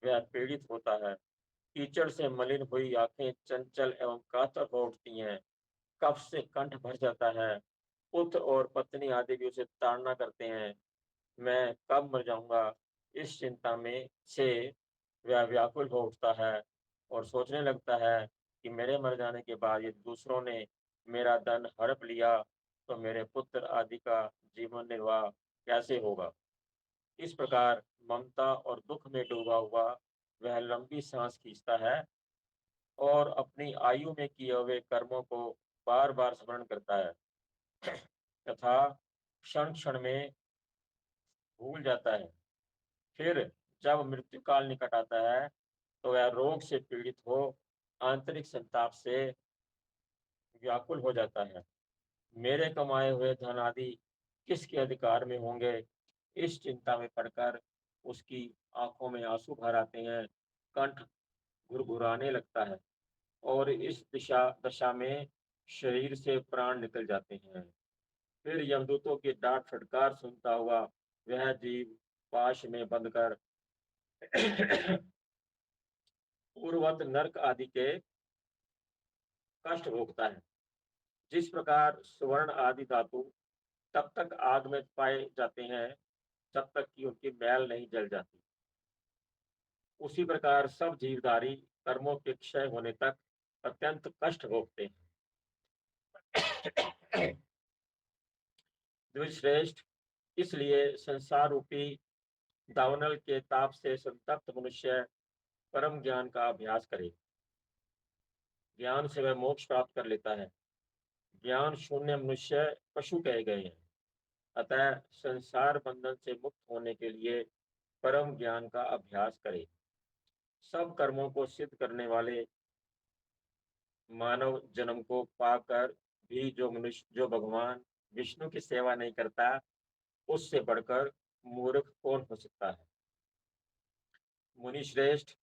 वह पीड़ित होता है। कीचड़ से मलिन हुई आंखें चंचल एवं कातर हो उठती हैं। कफ से कंठ भर जाता है। पुत्र और पत्नी आदि भी उसे ताड़ना करते हैं। मैं कब मर जाऊंगा, इस चिंता में से वह व्याकुल हो उठता है और सोचने लगता है कि मेरे मर जाने के बाद यदि दूसरों ने मेरा धन हड़प लिया तो मेरे पुत्र आदि का जीवन निर्वाह कैसे होगा? इस प्रकार ममता और दुख में डूबा हुआ वह लंबी सांस खींचता है और अपनी आयु में किए हुए कर्मों को बार बार स्मरण करता है तथा क्षण क्षण में भूल जाता है। फिर जब मृत्यु काल निकट आता है तो वह रोग से पीड़ित हो आंतरिक संताप से व्याकुल हो जाता है। मेरे कमाए हुए धन आदि किसके अधिकार में होंगे, इस चिंता में पड़कर उसकी आंखों में आंसू भर आते हैं, कंठ घुरघुराने लगता है और इस दशा में शरीर से प्राण निकल जाते हैं। फिर यमदूतों की डांट फटकार सुनता हुआ वह जीव पाश में बंद कर पूर्ववत नरक आदि के कष्ट भोगता है। जिस प्रकार स्वर्ण आदि धातु तब तक आग में पाए जाते हैं जब तक कि उनकी मैल नहीं जल जाती, उसी प्रकार सब जीवधारी कर्मों के क्षय होने तक अत्यंत कष्ट भोगते हैं। द्विश्रेष्ठ, इसलिए संसार रूपी दावनल के ताप से संतप्त मनुष्य परम ज्ञान का अभ्यास करे। ज्ञान से वह मोक्ष प्राप्त कर लेता है। ज्ञान शून्य मनुष्य पशु कहे गए हैं। अतः संसार बंधन से मुक्त होने के लिए परम ज्ञान का अभ्यास करे। सब कर्मों को सिद्ध करने वाले मानव जन्म को पाकर भी जो भगवान विष्णु की सेवा नहीं करता, उससे बढ़कर मूर्ख कौन हो सकता है। मुनि श्रेष्ठ,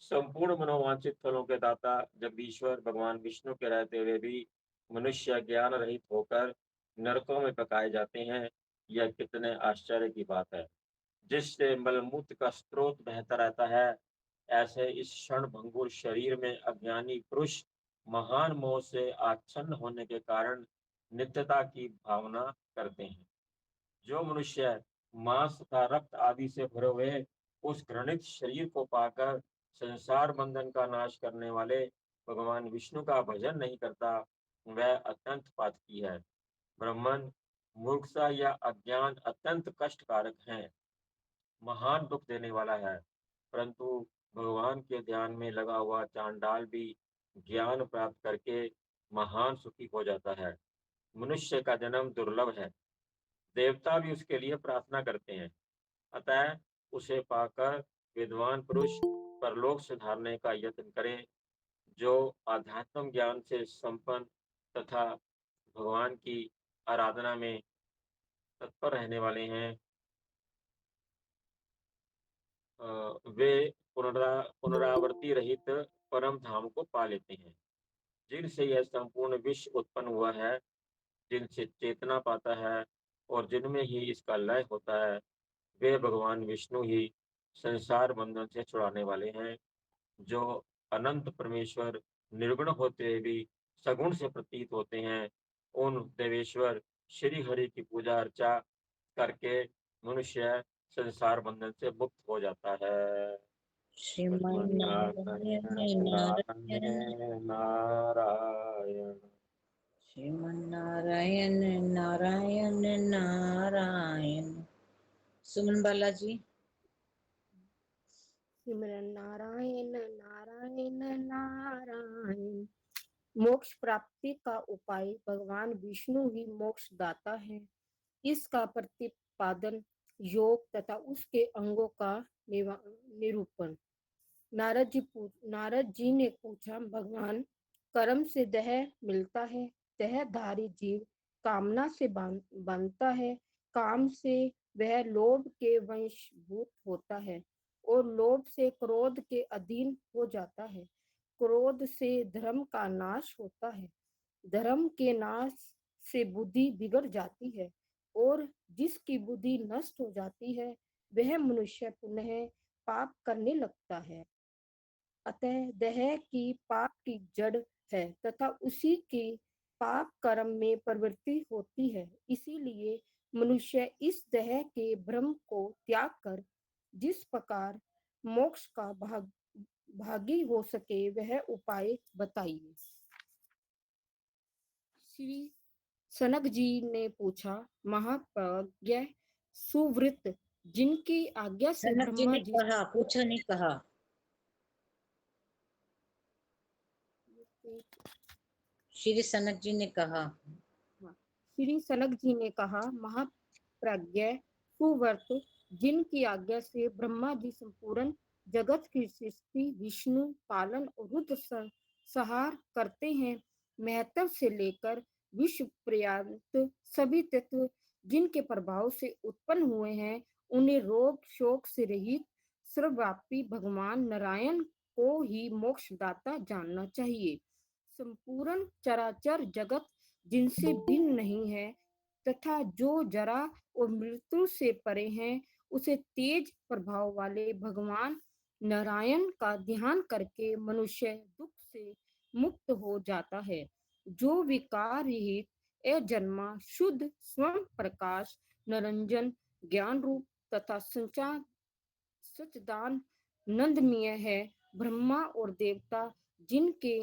संपूर्ण मनोवांछित फलों के दाता जगदीश्वर भगवान विष्णु के रहते हुए भी मनुष्य ज्ञान रहित होकर नरकों में पकाए जाते हैं, यह कितने आश्चर्य की बात है। जिससे मलमूत्र का स्रोत बहता रहता है, ऐसे इस क्षण भंगुर शरीर में अज्ञानी पुरुष महान मोह से आच्छन्न होने के कारण नित्यता की भावना करते हैं। जो मनुष्य मांस तथा रक्त आदि से भरे हुए उस घृणित शरीर को पाकर संसार बंधन का नाश करने वाले भगवान विष्णु का भजन नहीं करता, वह अत्यंत पातकी है। ब्राह्मण, मूर्खता या अज्ञान अत्यंत कष्टकारक है, महान दुख देने वाला है, परंतु भगवान के ध्यान में लगा हुआ चांडाल भी ज्ञान प्राप्त करके महान सुखी हो जाता है। मनुष्य का जन्म दुर्लभ है, देवता भी उसके लिए प्रार्थना करते हैं। अतः उसे पाकर विद्वान पुरुष परलोक सुधारने का यत्न करे। जो आध्यात्म ज्ञान से संपन्न तथा भगवान की आराधना में तत्पर रहने वाले हैं, वे पुनरावृत्ति रहित परम धाम को पा लेते हैं। जिनसे यह संपूर्ण विश्व उत्पन्न हुआ है, जिनसे चेतना पाता है और जिनमें ही इसका लय होता है, वे भगवान विष्णु ही संसार बंधन से छुड़ाने वाले हैं। जो अनंत परमेश्वर निर्गुण होते हुए भी सगुण से प्रतीत होते हैं, उन देवेश्वर श्री हरि की पूजा अर्चा करके मनुष्य संसार बंधन से मुक्त हो जाता है। श्रीमन नारायण नारायण नारायण श्रीमन नारायण नारायण नारायण। सुमन बालाजी। सिमरन नारायण नारायण नारायण। मोक्ष प्राप्ति का उपाय भगवान विष्णु ही मोक्ष दाता है। इसका प्रतिपादन योग तथा उसके अंगों का निरूपण। नारद जी ने पूछा, भगवान, कर्म से देह मिलता है, देहधारी जीव कामना से बनता है, काम से वह लोभ के वशभूत होता है और लोभ से क्रोध के अधीन हो जाता है, क्रोध से धर्म का नाश होता है, धर्म के नाश से बुद्धि बिगड़ जाती है और जिसकी बुद्धि नष्ट हो जाती है वह मनुष्य पुनः पाप करने लगता है। अतः देह की पाप की जड़ है तथा उसी के पाप कर्म में प्रवृत्ति होती है। इसीलिए मनुष्य इस देह के भ्रम को त्याग कर जिस प्रकार मोक्ष का भागी हो सके वह उपाय बताइए। श्री सनक जी ने पूछा, महाप्रज्ञ सुवृत्त जिनकी आज्ञा से सनक जी ब्रह्मा ने जी कहा, पूछा नहीं कहा। श्री सनक जी ने कहा। श्री सनक जी ने कहा, महाप्रज्ञ सुव्रत जिनकी आज्ञा से ब्रह्मा जी संपूर्ण जगत की सृष्टि, विष्णु पालन और रुद्र संहार करते हैं। महत्व से लेकर विश्व पर्यंत सभी तत्व जिनके प्रभाव से उत्पन्न हुए हैं, उन्हें रोग शोक से रहित सर्वव्यापी भगवान नारायण को ही मोक्षदाता जानना चाहिए। संपूर्ण चराचर जगत जिनसे भिन्न नहीं है तथा जो जरा और मृत्यु से परे हैं, उसे तेज प्रभाव वाले भगवान नारायण का ध्यान करके मनुष्य दुख से मुक्त हो जाता है। जो विकार रहित अजन्मा शुद्ध स्वयं प्रकाश निरंजन ज्ञान रूप तथा संचार सच्चिदानंदमय है, ब्रह्मा और देवता जिनके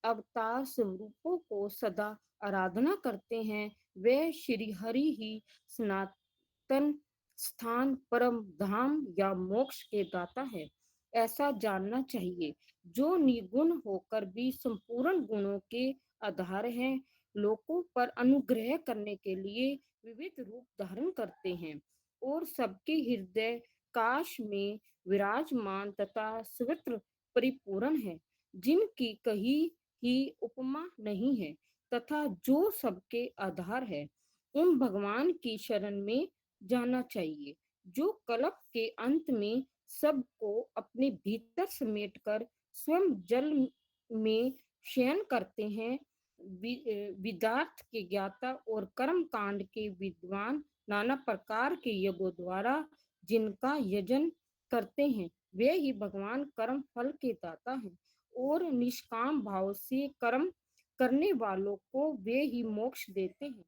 अवतार स्वरूपों को सदा आराधना करते हैं, वे श्री हरि ही सनातन स्थान परम धाम या मोक्ष के दाता है। ऐसा जानना चाहिए। जो निर्गुण होकर भी संपूर्ण गुणों के आधार हैं, लोगों पर अनुग्रह करने के लिए विविध रूप धारण करते हैं और सबके हृदय काश में विराजमान तथा सर्वत्र परिपूर्ण है, जिनकी कहीं ही उपमा नहीं है तथा जो सबके आधार है, उन भगवान की शरण में जाना चाहिए, जो कल्प के अंत में सबको अपने भीतर समेटकर स्वयं जल में शयन करते हैं। विदार्थ के ज्ञाता और कर्म कांड के विद्वान नाना प्रकार के यज्ञों द्वारा जिनका यजन करते हैं, वे ही भगवान कर्म फल के दाता हैं और निष्काम भाव से कर्म करने वालों को वे ही मोक्ष देते हैं।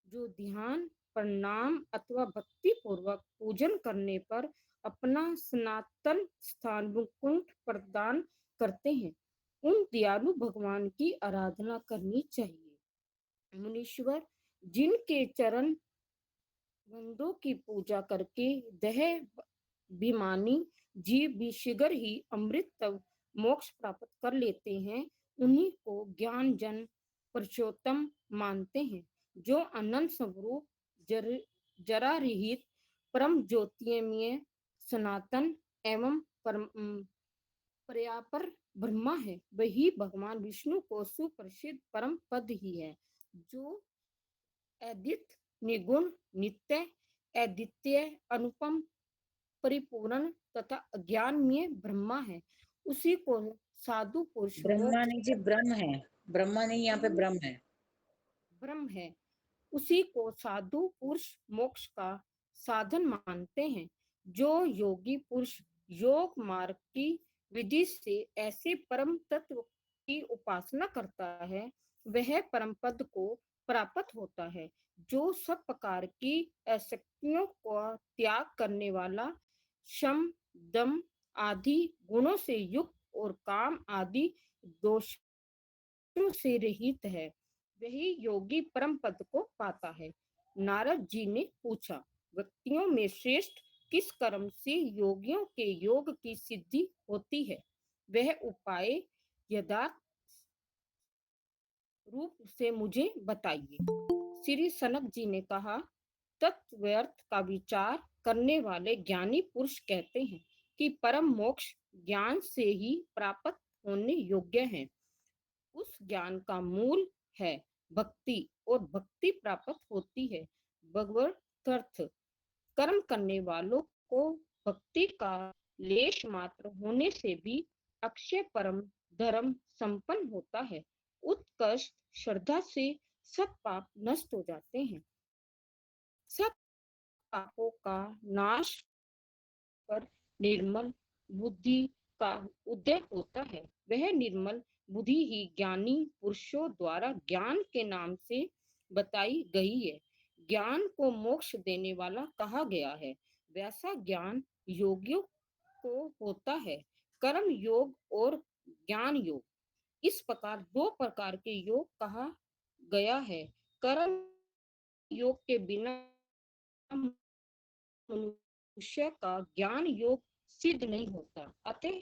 जो ध्यान प्रणाम अथवा भक्ति पूर्वक पूजन करने पर अपना सनातन स्थान मुकुट प्रदान करते हैं, उन दयालु भगवान की आराधना करनी चाहिए। मुनीश्वर जिनके चरण बंदों की पूजा करके देह अभिमानी जीव भी शीघ्र ही अमृत तब मोक्ष प्राप्त कर लेते हैं, उन्हीं को ज्ञान जन पुरुषोत्तम मानते हैं। जो अनंत स्वरूप जरा रहित परम ज्योतिमय सनातन एवं पर्यापर ब्रह्मा है, वही भगवान विष्णु को सुप्रसिद्ध परम पद ही है। जो अद्वितीय निर्गुण नित्य अद्वितीय अनुपम परिपूर्ण तथा अज्ञानमय ब्रह्मा है, उसी को साधु पुरुष ब्रह्मा नहीं जी, ब्रह्म है। ब्रह्मा नहीं, यहाँ पे ब्रह्म है। ब्रह्म है, उसी को साधु पुरुष मोक्ष का साधन मानते हैं। जो योगी पुरुष योग मार्ग की विधि से ऐसे परम तत्व की उपासना करता है, वह परम पद को प्राप्त होता है। जो सब प्रकार की आसक्तियों का त्याग करने वाला, शम दम आदि गुणों से युक्त और काम आदि दोषों से रहित है, वही योगी परम पद को पाता है। नारद जी ने पूछा, व्यक्तियों में श्रेष्ठ किस कर्म से योगियों के योग की सिद्धि होती है? वह उपाय यथार्थ रूप से मुझे बताइए। श्री सनक जी ने कहा, तत्वर्थ का विचार करने वाले ज्ञानी पुरुष कहते हैं कि परम मोक्ष ज्ञान से ही प्राप्त होने योग्य है। उस ज्ञान का मूल है भक्ति और भक्ति प्राप्त होती है भगवत। कर्म करने वालों को भक्ति का लेश मात्र होने से भी अक्षय परम धर्म संपन्न होता है। उत्कृष्ट श्रद्धा से सब पाप नष्ट हो जाते हैं। सब पापों का नाश कर निर्मल बुद्धि का उदय होता है। वह निर्मल बुद्धि ही ज्ञानी पुरुषों द्वारा ज्ञान के नाम से बताई गई है। ज्ञान को मोक्ष देने वाला कहा गया है। वैसा ज्ञान योगियों को होता है, कर्म योग और ज्ञान योग। इस प्रकार दो प्रकार के योग कहा गया है। कर्म योग के बिना मनुष्य का ज्ञान योग सिद्ध नहीं होता। अतः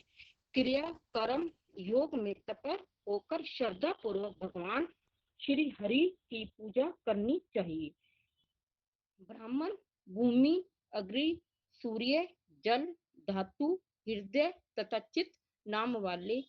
क्रिया कर्म योग में तत्पर होकर श्रद्धा पूर्वक भगवान श्री हरि की पूजा करनी चाहिए। ब्राह्मण भूमि अग्नि सूर्य जल धातु हृदय तथा चित्त नाम वाले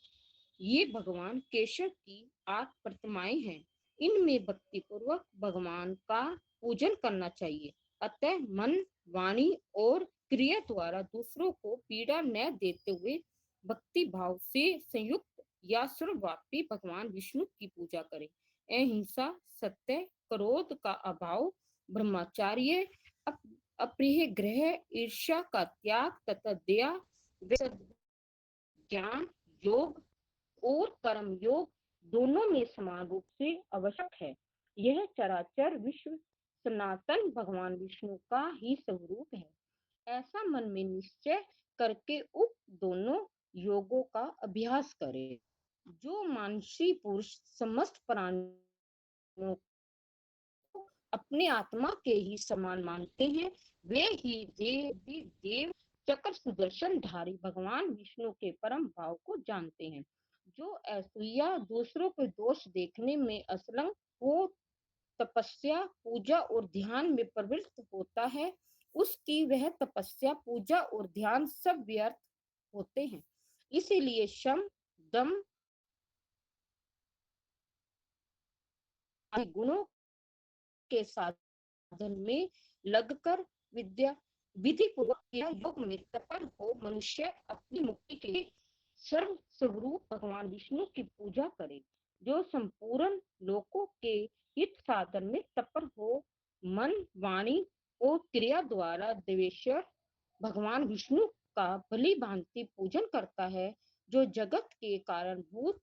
ये भगवान केशव की 8 प्रतिमाएं हैं। इनमें भक्ति पूर्वक भगवान का पूजन करना चाहिए। अतः मन, वाणी और क्रिया द्वारा दूसरों को पीड़ा न देते हुए भक्ति भाव से संयुक्त या सर्वव्यापी भगवान विष्णु की पूजा करें। अहिंसा, सत्य, क्रोध का अभाव, ब्रह्मचार्य, अप्रिय ग्रह, ईर्ष्या का त्याग तथा दया, ज्ञान योग और कर्म योग दोनों में समान रूप से आवश्यक है। यह चराचर विश्व सनातन भगवान विष्णु का ही स्वरूप है। ऐसा मन में निश्चय करके उप दोनों योगों का अभ्यास करें। जो मानसी पुरुष समस्त प्राणियों को अपने आत्मा के ही समान मानते हैं, वे ही देव चक्र सुदर्शन धारी भगवान विष्णु के परम भाव को जानते हैं। जो असूया दूसरों के दोष देखने में असलंग हो, तपस्या, पूजा और ध्यान में प्रवृत्त होता है, उसकी वह तपस्या, पूजा और ध्यान सब व्यर्थ होते हैं। इसीलिए शम, दम गुणों के साधन में लगकर विधि पूर्वक योग में तत्पर हो मनुष्य अपनी मुक्ति के सर्व स्वरूप भगवान विष्णु की पूजा करे। जो संपूर्ण लोकों के हित साधन में तत्पर हो मन, वाणी और क्रिया द्वारा देवेश्वर भगवान विष्णु का भली भांति पूजन करता है, जो जगत के कारणभूत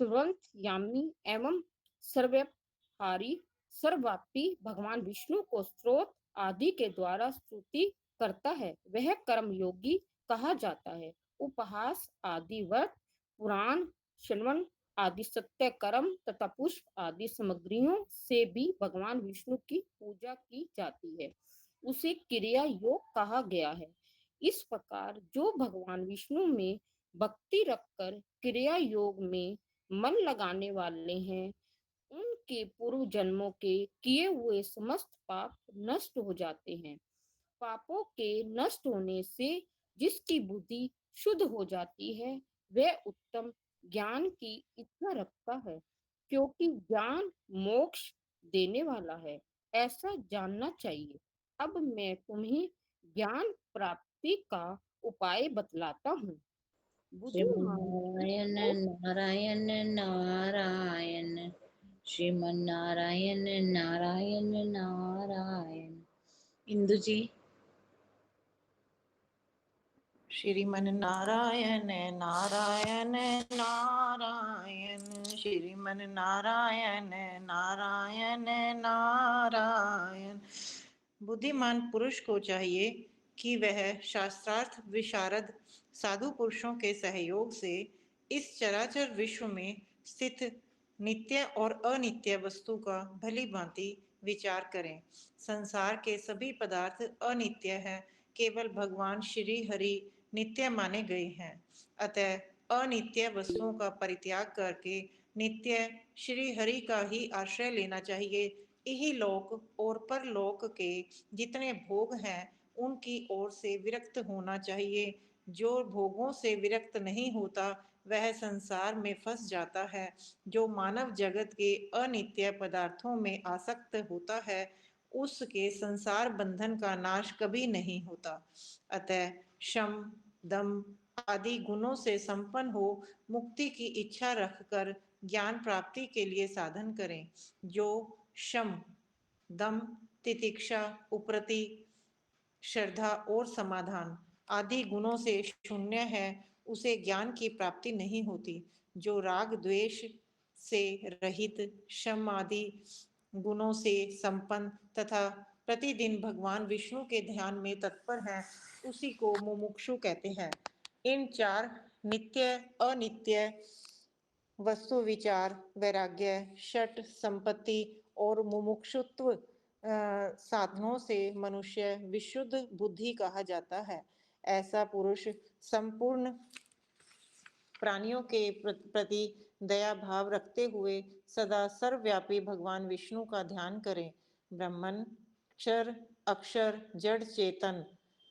सर्वंतर्यामी एवं सर्वव्यापी सर्वव्यापी भगवान विष्णु को स्त्रोत आदि के द्वारा स्तुति करता है, वह कर्म योगी कहा जाता है। उपहास आदि व्रत, पुराण, श्रवण आदि सत्य कर्म तथा पुष्प आदि सामग्रियों से भी भगवान विष्णु की पूजा की जाती है। उसे क्रिया योग कहा गया है। इस प्रकार जो भगवान विष्णु में भक्ति रखकर क्रिया योग में मन लगाने वाले हैं, उनके पूर्व जन्मों के किए हुए समस्त पाप नष्ट हो जाते हैं। पापों के नष्ट होने से जिसकी बुद्धि शुद्ध हो जाती है, वह उत्तम ज्ञान की इच्छा रखता है, क्योंकि ज्ञान मोक्ष देने वाला है, ऐसा जानना चाहिए। अब मैं तुम्हें ज्ञान प्राप्ति का उपाय बतलाता हूँ। श्रीमन्नारायण नारायण नारायण, श्रीमन्नारायण नारायण नारायण। इंदु जी। श्रीमन नारायण नारायण नारायण, श्रीमन नारायण नारायण नारायण। बुद्धिमान पुरुष को चाहिए कि वह शास्त्रार्थ विशारद साधु पुरुषों के सहयोग से इस चराचर विश्व में स्थित नित्य और अनित्य वस्तु का भली भांति विचार करें। संसार के सभी पदार्थ अनित्य हैं, केवल भगवान श्री हरि नित्य माने गए हैं। अतः अनित्य वस्तुओं का परित्याग करके नित्य श्री हरि का ही आश्रय लेना चाहिए। यही लोक और परलोक के जितने भोग हैं उनकी ओर से विरक्त होना चाहिए। जो भोगों से विरक्त नहीं होता वह संसार में फंस जाता है। जो मानव जगत के अनित्य पदार्थों में आसक्त होता है उसके संसार बंधन का नाश कभी नहीं होता। अतः शम, दम आदि गुणों से संपन्न हो मुक्ति की इच्छा रखकर ज्ञान प्राप्ति के लिए साधन करें। जो शम, दम, तितिक्षा, उपरति, श्रद्धा और समाधान आदि गुणों से शून्य है, उसे ज्ञान की प्राप्ति नहीं होती। जो राग द्वेष से रहित, शम आदि गुणों से संपन्न तथा प्रतिदिन भगवान विष्णु के ध्यान में तत्पर है, उसी को मुमुक्षु कहते हैं। इन चार नित्य अनित्य वस्तु विचार, वैराग्य, षट संपत्ति और मुमुक्षुत्व साधनों से मनुष्य विशुद्ध बुद्धि कहा जाता है। ऐसा पुरुष संपूर्ण प्राणियों के प्रति दया भाव रखते हुए सदा सर्वव्यापी भगवान विष्णु का ध्यान करें। ब्रह्मन, क्षर, अक्षर, जड़ चेतन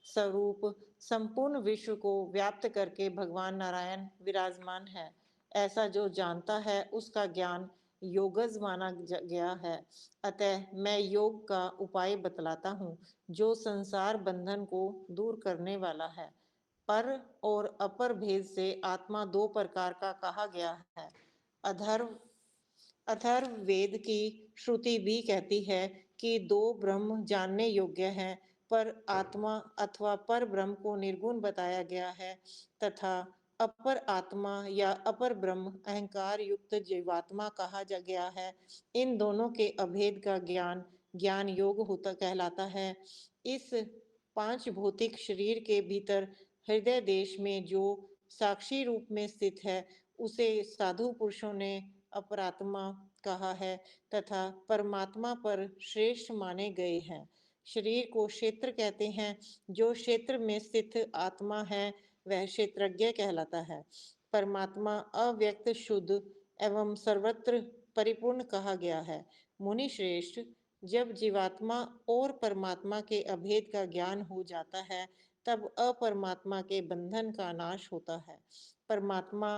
स्वरूप संपूर्ण विश्व को व्याप्त करके भगवान नारायण विराजमान है। ऐसा जो जानता है उसका ज्ञान योगज माना गया है। अतः मैं योग का उपाय बतलाता हूँ जो संसार बंधन को दूर करने वाला है। पर और अपर भेद से आत्मा दो प्रकार का कहा गया है। अधर्व अथर्ववेद की श्रुति भी कहती है कि दो ब्रह्म जानने योग्य हैं, पर आत्मा अथवा पर ब्रह्म को निर्गुण बताया गया है तथा अपर आत्मा या अपर ब्रह्म अहंकार युक्त जीवात्मा कहा जा गया है। इन दोनों के अभेद का ज्ञान ज्ञान योग होता कहलाता है। इस पांच भौतिक शरीर के भीतर हृदय देश में जो साक्षी रूप में स्थित है उसे साधु पुरुषों ने अपरात्मा कहा है तथा परमात्मा पर श्रेष्ठ माने गए हैं। शरीर को क्षेत्र कहते हैं। जो क्षेत्र में स्थित आत्मा है वह क्षेत्रज्ञ कहलाता है। परमात्मा अव्यक्त शुद्ध एवं सर्वत्र परिपूर्ण कहा गया है। मुनि श्रेष्ठ, जब जीवात्मा और परमात्मा के अभेद का ज्ञान हो जाता है तब अपरमात्मा के बंधन का नाश होता है। परमात्मा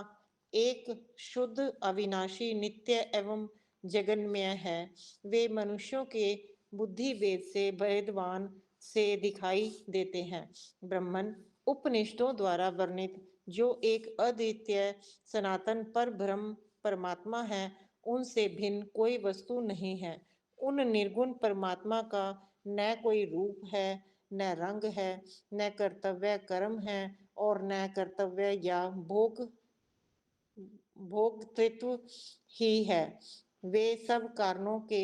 एक शुद्ध अविनाशी नित्य एवं जगन्मय है। वे मनुष्यों के बुद्धि भेद से भेदवान से दिखाई देते हैं। ब्रह्मन उपनिषदों द्वारा वर्णित जो एक अद्वितीय सनातन पर ब्रह्म परमात्मा है उनसे भिन्न कोई वस्तु नहीं है। उन निर्गुण परमात्मा का न कोई रूप है, न रंग है, न कर्तव्य कर्म है और न कर्तव्य या भोक्तृत्व ही है। वे सब कारणों के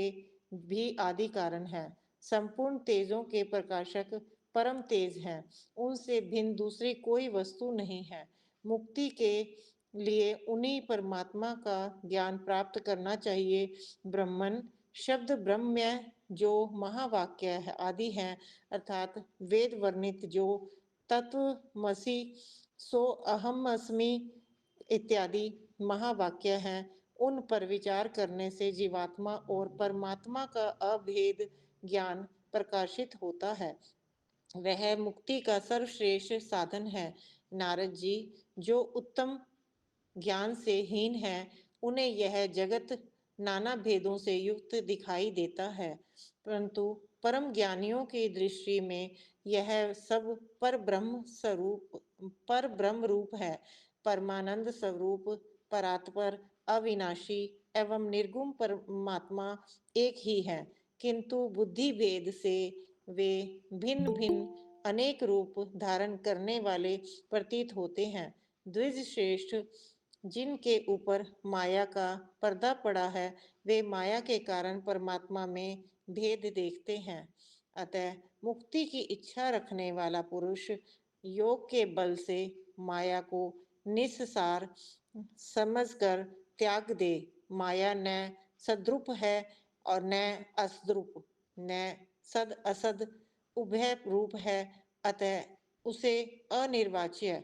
भी आदि कारण हैं। संपूर्ण तेजों के प्रकाशक परम तेज हैं। उनसे भिन्न दूसरी कोई वस्तु नहीं है। मुक्ति के लिए उन्हीं परमात्मा का ज्ञान प्राप्त करना चाहिए। ब्रह्मन शब्द ब्रह्म्य जो महावाक्य है आदि है, अर्थात वेद वर्णित जो तत्वमसि सो अहम अस्मि इत्यादि महावाक्य हैं, उन पर विचार करने से जीवात्मा और परमात्मा का अभेद ज्ञान प्रकाशित होता है। वह मुक्ति का सर्वश्रेष्ठ साधन है। नारद जी जो उत्तम ज्ञान से हीन है उन्हें यह जगत नाना भेदों से युक्त दिखाई देता है, परंतु परम ज्ञानियों की दृष्टि में यह सब पर ब्रह्म रूप है। परमानंद स्वरूप परात्पर अविनाशी एवं निर्गुण परमात्मा एक ही है, किंतु बुद्धि भेद से वे भिन्न भिन्न अनेक रूप धारण करने वाले प्रतीत होते हैं। द्विज श्रेष्ठ, जिनके ऊपर माया का पर्दा पड़ा है वे माया के कारण परमात्मा में भेद देखते हैं। अतः मुक्ति की इच्छा रखने वाला पुरुष योग के बल से माया को निस्सार समझकर त्याग दे। माया न सद्रूप है और न असद्रूप, न सद असद उभय रूप है। अतः उसे अनिर्वाच्य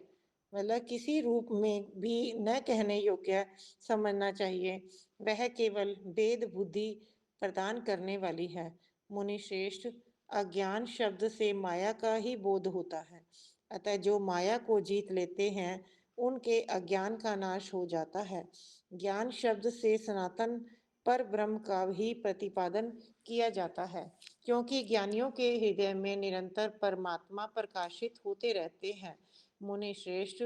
मतलब किसी रूप में भी न कहने योग्य समझना चाहिए। वह केवल भेद बुद्धि प्रदान करने वाली है। मुनि श्रेष्ठ, अज्ञान शब्द से माया का ही बोध होता है। अतः जो माया को जीत लेते हैं उनके अज्ञान का नाश हो जाता है। ज्ञान शब्द से सनातन पर ब्रह्म का ही प्रतिपादन किया जाता है, क्योंकि ज्ञानियों के हृदय में निरंतर परमात्मा प्रकाशित होते रहते हैं। मुनि श्रेष्ठ,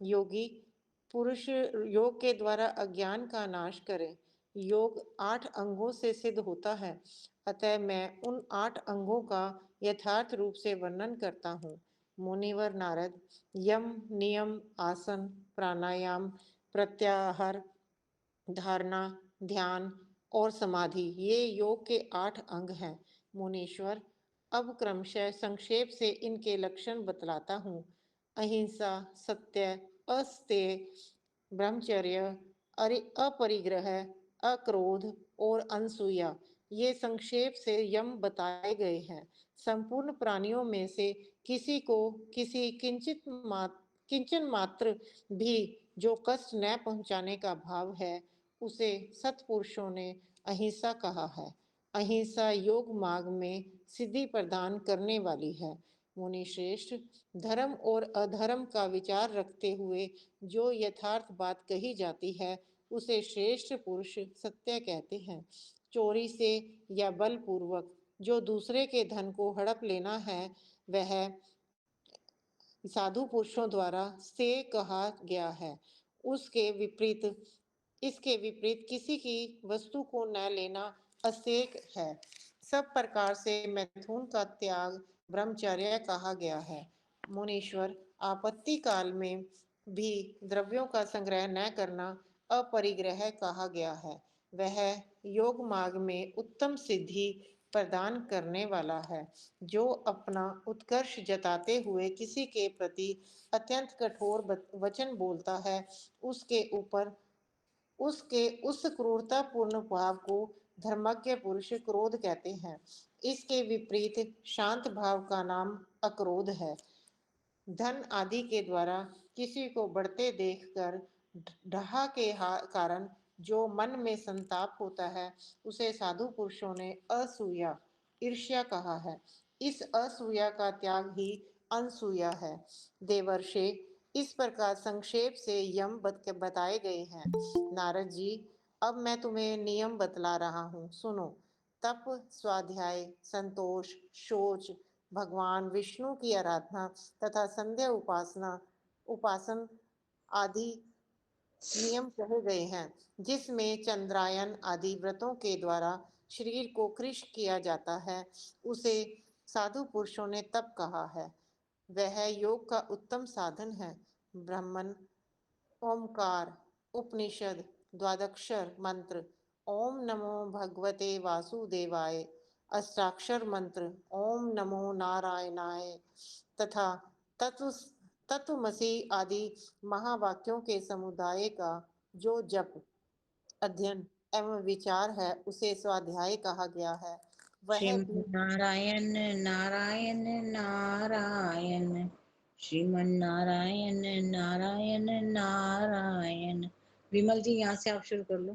योगी पुरुष योग के द्वारा अज्ञान का नाश करे। योग 8 अंगों से सिद्ध होता है, अतः मैं उन 8 अंगों का यथार्थ रूप से वर्णन करता हूँ। मुनिवर नारद, यम नियम आसन प्राणायाम प्रत्याहार धारणा ध्यान और समाधि ये योग के 8 अंग हैं। मुनीश्वर, अब क्रमशः संक्षेप से इनके लक्षण बतलाता हूँ। अहिंसा, सत्य, अस्तेय, ब्रह्मचर्य, अपरिग्रह, अक्रोध और अनसूया ये संक्षेप से यम बताए गए हैं। संपूर्ण प्राणियों में से किसी को किसी किंचन मात्र भी जो कष्ट न पहुंचाने का भाव है उसे सत्पुरुषों ने अहिंसा कहा है। अहिंसा योग मार्ग में सिद्धि प्रदान करने वाली है। मुनि श्रेष्ठ, धर्म और अधर्म का विचार रखते हुए जो यथार्थ बात कही जाती है उसे श्रेष्ठ पुरुष सत्य कहते हैं। चोरी से या बलपूर्वक जो दूसरे के धन को हड़प लेना है वह साधु पुरुषों द्वारा से कहा गया है। इसके विपरीत किसी की वस्तु को न लेना असेक है। सब प्रकार से मैथुन का त्याग ब्रह्मचर्य कहा गया है। मुनीश्वर, आपत्ति काल में भी द्रव्यों का संग्रह न करना अपरिग्रह कहा गया है। वह योग मार्ग में उत्तम सिद्धि प्रदान करने वाला है। जो अपना उत्कर्ष जताते हुए किसी के प्रति अत्यंत कठोर वचन बोलता है उसके ऊपर उसके उस क्रूरतापूर्ण भाव को धर्मज्ञ पुरुष क्रोध कहते हैं। इसके विपरीत शांत भाव का नाम अक्रोध है। धन आदि के द्वारा किसी को बढ़ते देखकर डहा के कारण जो मन में संताप होता है उसे साधु पुरुषों ने असूया ईर्ष्या कहा है। इस असूया का त्याग ही अनसूया है। देवर्षे, इस प्रकार संक्षेप से यम बताए गए हैं। नारद जी, अब मैं तुम्हें नियम बतला रहा हूँ, सुनो। तप, स्वाध्याय, संतोष, शौच, भगवान विष्णु की आराधना तथा संध्या उपासन आदि नियम कहे गए हैं, जिसमें चंद्रायन आदि व्रतों के द्वारा शरीर को कृश किया जाता है उसे साधु पुरुषों ने तप कहा है। वह योग का उत्तम साधन है। ब्राह्मण, ओमकार, उपनिषद, द्वादक्षर मंत्र, ओम नमो भगवते वासुदेवाय, अष्टाक्षर मंत्र, ओम नमो नारायणाय तथा तत्वमसि आदि महावाक्यों के समुदाय का जो जप, अध्ययन एवं विचार है उसे स्वाध्याय कहा गया है। वह भी नारायण नारायण नारायण, श्रीमन नारायण नारायण नारायण। विमल जी, यहाँ से आप शुरू कर लो।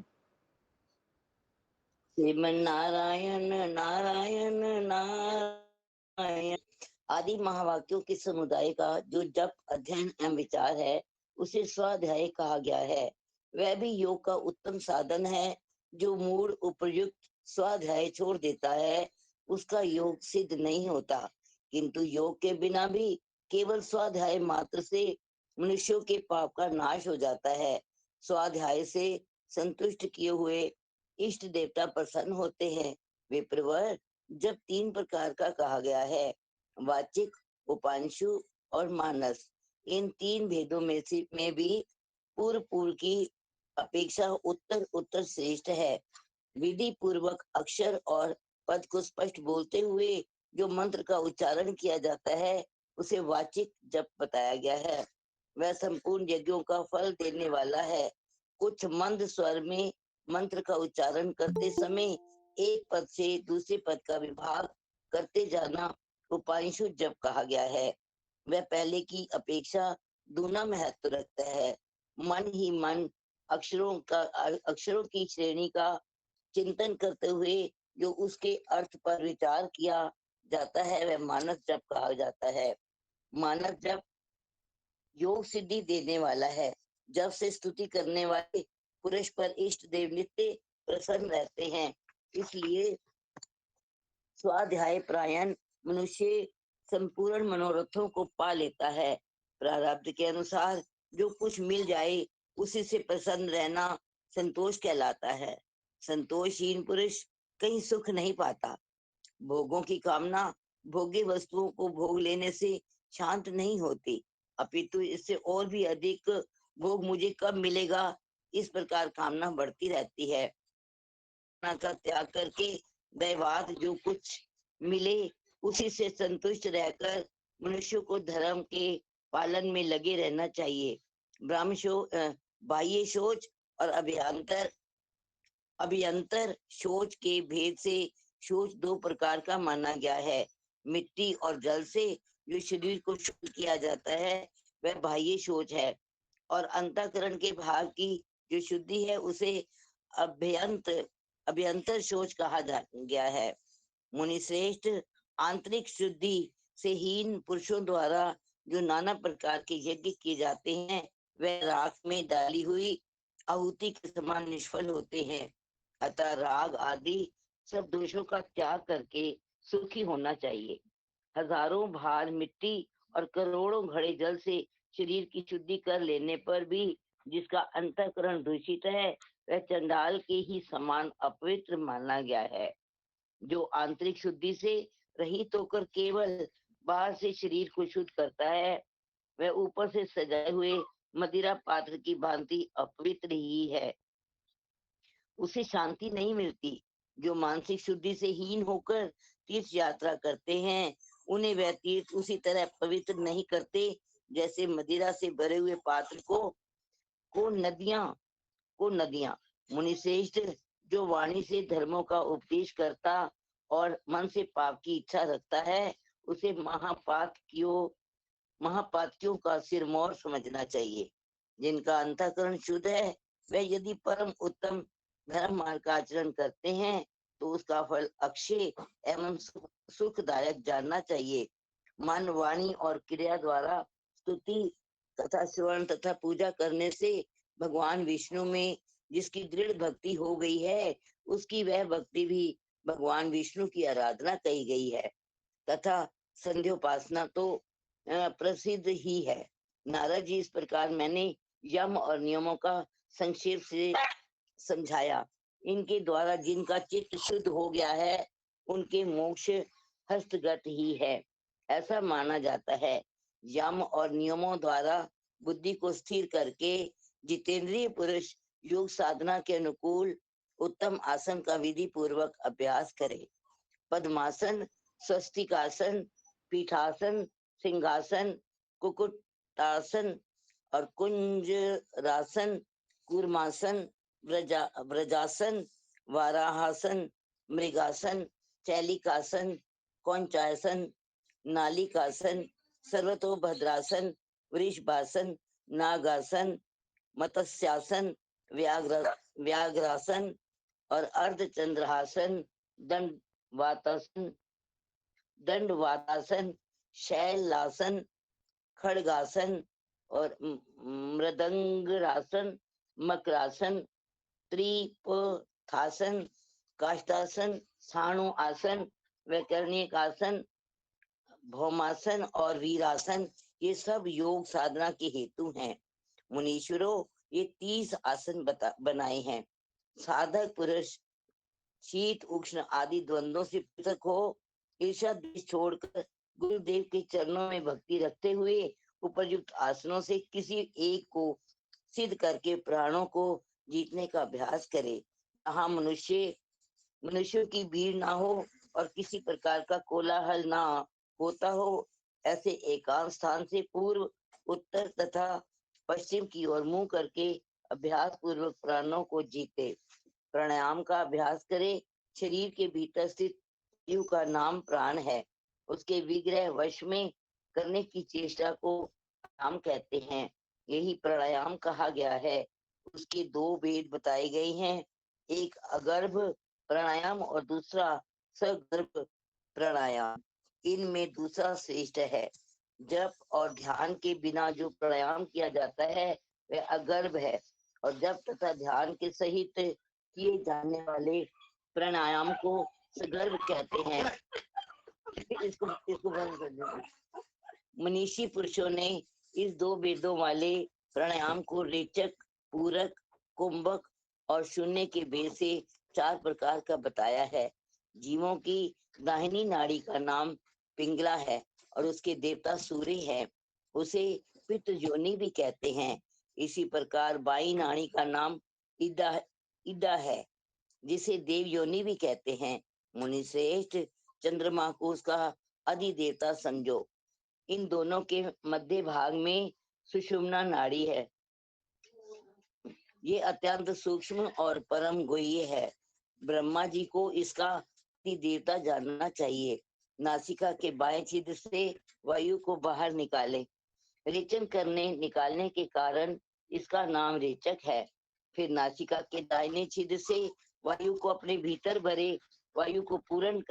श्रीमन नारायण नारायण नारायण आदि महावाक्यों के समुदाय का जो जप, अध्ययन एवं विचार है उसे स्वाध्याय कहा गया है। वह भी योग का उत्तम साधन है। जो मूड उपयुक्त स्वाध्याय छोड़ देता है उसका योग सिद्ध नहीं होता। किंतु योग के बिना भी केवल स्वाध्याय मात्र से मनुष्यों के पाप का नाश हो जाता है। स्वाध्याय से संतुष्ट किए हुए इष्ट देवता प्रसन्न होते हैं। विप्रवर, जब 3 प्रकार का कहा गया है, वाचिक, उपांशु और मानस, इन 3 भेदों में भी पूर्व की अपेक्षा उत्तर श्रेष्ठ है। विधि पूर्वक अक्षर और पद को स्पष्ट बोलते हुए जो मंत्र का उच्चारण किया जाता है उसे वाचिक जप बताया गया है। वह संपूर्ण यज्ञों का फल देने वाला है। कुछ मंद स्वर में मंत्र का उच्चारण करते समय एक पद से दूसरे पद का विभाग करते जाना उपांशु जप कहा गया है। वह पहले की अपेक्षा दूना महत्व रखता है। मन ही मन अक्षरों की श्रेणी का चिंतन करते हुए जो उसके अर्थ पर विचार किया जाता है वह मानस जप कहा जाता है। मानस जप योग सिद्धि देने वाला है। जब से स्तुति करने वाले पुरुष पर इष्ट देव नित्य प्रसन्न रहते हैं। इसलिए स्वाध्याय प्रायण मनुष्य संपूर्ण मनोरथों को पा लेता है। प्रारब्ध के अनुसार जो कुछ मिल जाए उसी से प्रसन्न रहना संतोष कहलाता है। संतोषहीन पुरुष कहीं सुख नहीं पाता। भोगों की कामना भोग्य वस्तुओं को भोग लेने से शांत नहीं होती, अपितु इससे और भी अधिक भोग मुझे कब मिलेगा, इस प्रकार कामना बढ़ती रहती है। का त्याग करके दैवात जो कुछ मिले उसी से संतुष्ट रहकर मनुष्य को धर्म के पालन में लगे रहना चाहिए। बाह्य शौच और अभ्यंतर शौच के भेद से शौच 2 प्रकार का माना गया है। मिट्टी और जल से जो शरीर को शुद्ध किया जाता है वह बाह्य शौच है, और अंतःकरण के भाग की जो शुद्धि है उसे अभ्यंतर शौच कहा गया है। मुनि श्रेष्ठ, आंतरिक शुद्धि से हीन पुरुषों द्वारा जो नाना प्रकार के यज्ञ किए जाते हैं वह राख में डाली हुई आहुति के समान निष्फल होते हैं। अतः राग आदि सब दोषों का त्याग करके सुखी होना चाहिए। हजारों भार मिट्टी और करोड़ों घड़े जल से शरीर की शुद्धि कर लेने पर भी जिसका अंतःकरण दूषित है वह चंडाल के ही समान अपवित्र माना गया है। जो आंतरिक शुद्धि से रहित होकर केवल बाहर से शरीर को शुद्ध करता है वह ऊपर से सजाए हुए मदिरा पात्र की भांति अपवित्र ही है, उसे शांति नहीं मिलती। जो मानसिक शुद्धि से हीन होकर तीर्थ यात्रा करते हैं उन्हें वह तीर्थ उसी तरह पवित्र नहीं करते जैसे मदिरा से भरे हुए पात्र को नदियां। मुनिश्रेष्ठ, जो वाणी से धर्मों का उपदेश करता और मन से पाप की इच्छा रखता है उसे महापातकियों का सिरमौर समझना चाहिए। जिनका अंतःकरण शुद्ध है वह यदि परम उत्तम धर्म मार्ग का आचरण करते हैं तो उसका फल अक्षय एवं सुखदायक जानना चाहिए। मन, वाणी और क्रिया द्वारा स्तुति तथा श्रवण तथा पूजा करने से भगवान विष्णु में जिसकी दृढ़ भक्ति हो गई है उसकी वह भक्ति भी भगवान विष्णु की आराधना कही गई है तथा संध्योपासना तो प्रसिद्ध ही है। नारद जी, इस प्रकार मैंने यम और नियमों का संक्षेप से समझाया। इनके द्वारा जिनका चित्त शुद्ध हो गया है उनके मोक्ष हस्तगत ही है, ऐसा माना जाता है। यम और नियमों द्वारा बुद्धि को स्थिर करके जितेंद्रिय पुरुष योग साधना के अनुकूल उत्तम आसन का विधि पूर्वक अभ्यास करे। पद्मासन, स्वस्तिकासन, पीठासन, सिंहासन, कुकुटासन और कुंजरासन, कूर्मासन, ब्रजासन, वाराहासन, मृगासन, चैलिकासन, कौंचासन, नालिकासन, सर्वतोभद्रासन, वृषभासन, नागासन, मत्स्यासन, व्याघ्रासन और अर्धचंद्रासन, दंडवातासन, शैलासन, खड़गासन और मृदंगरासन, मकरासन, त्रिपथासन, काष्ठासन, साणु आसन, वैकर्णिक आसन, भौमासन और वीरासन ये सब योग साधना के हेतु हैं। मुनीश्वरों, ये 30 आसन बनाए हैं। साधक पुरुष शीत उष्ण आदि द्वंद्वों से पृथक हो ईर्ष्या द्वेष छोड़कर गुरुदेव के चरणों में भक्ति रखते हुए उपयुक्त आसनों से किसी एक को सिद्ध करके प्राणों को जीतने का अभ्यास करे। जहाँ मनुष्यों की भीड़ ना हो और किसी प्रकार का कोलाहल ना होता हो ऐसे एकांत स्थान से पूर्व, उत्तर तथा पश्चिम की ओर मुंह करके अभ्यास पूर्वक प्राणों को जीते। प्राणायाम का अभ्यास करे। शरीर के भीतर स्थित जीव का नाम प्राण है। उसके विग्रह वश में करने की चेष्टा को प्राणायाम कहते हैं। यही प्राणायाम कहा गया है। उसके 2 भेद बताए गए हैं, एक अगर्भ प्राणायाम और दूसरा सगर्भ प्राणायाम। इनमें दूसरा श्रेष्ठ है। जप और ध्यान के बिना जो प्राणायाम किया जाता है वह अगर्भ है और जप तथा ध्यान के सहित किए जाने वाले प्राणायाम को सगर्भ कहते हैं। इसको बंद कर दो। मनीषी पुरुषों ने इस 2 वेदों वाले प्राणायाम को रेचक, पूरक, कुंभक और शून्य के भेद से 4 प्रकार का बताया है। जीवों की दाहिनी नाड़ी का नाम पिंगला है और उसके देवता सूर्य है। उसे पितृ योनि भी कहते हैं। इसी प्रकार बाई नाड़ी का नाम इदा है जिसे देव योनि भी कहते हैं। मुनि श्रेष्ठ, चंद्रमा को उसका अधिदेवता समझो। इन दोनों के मध्य भाग में सुषुम्ना नाड़ी है। ये अत्यंत सूक्ष्म और परम गुह्य है। ब्रह्मा जी को इसका अधिदेवता जानना चाहिए। नासिका के बाएं छिद्र से वायु को बाहर निकाले। रेचन निकालने के कारण इसका नाम रेचक है। फिर नासिका के दाहिने छिद्र से वायु को अपने भीतर भरे। वायु को पूर्ण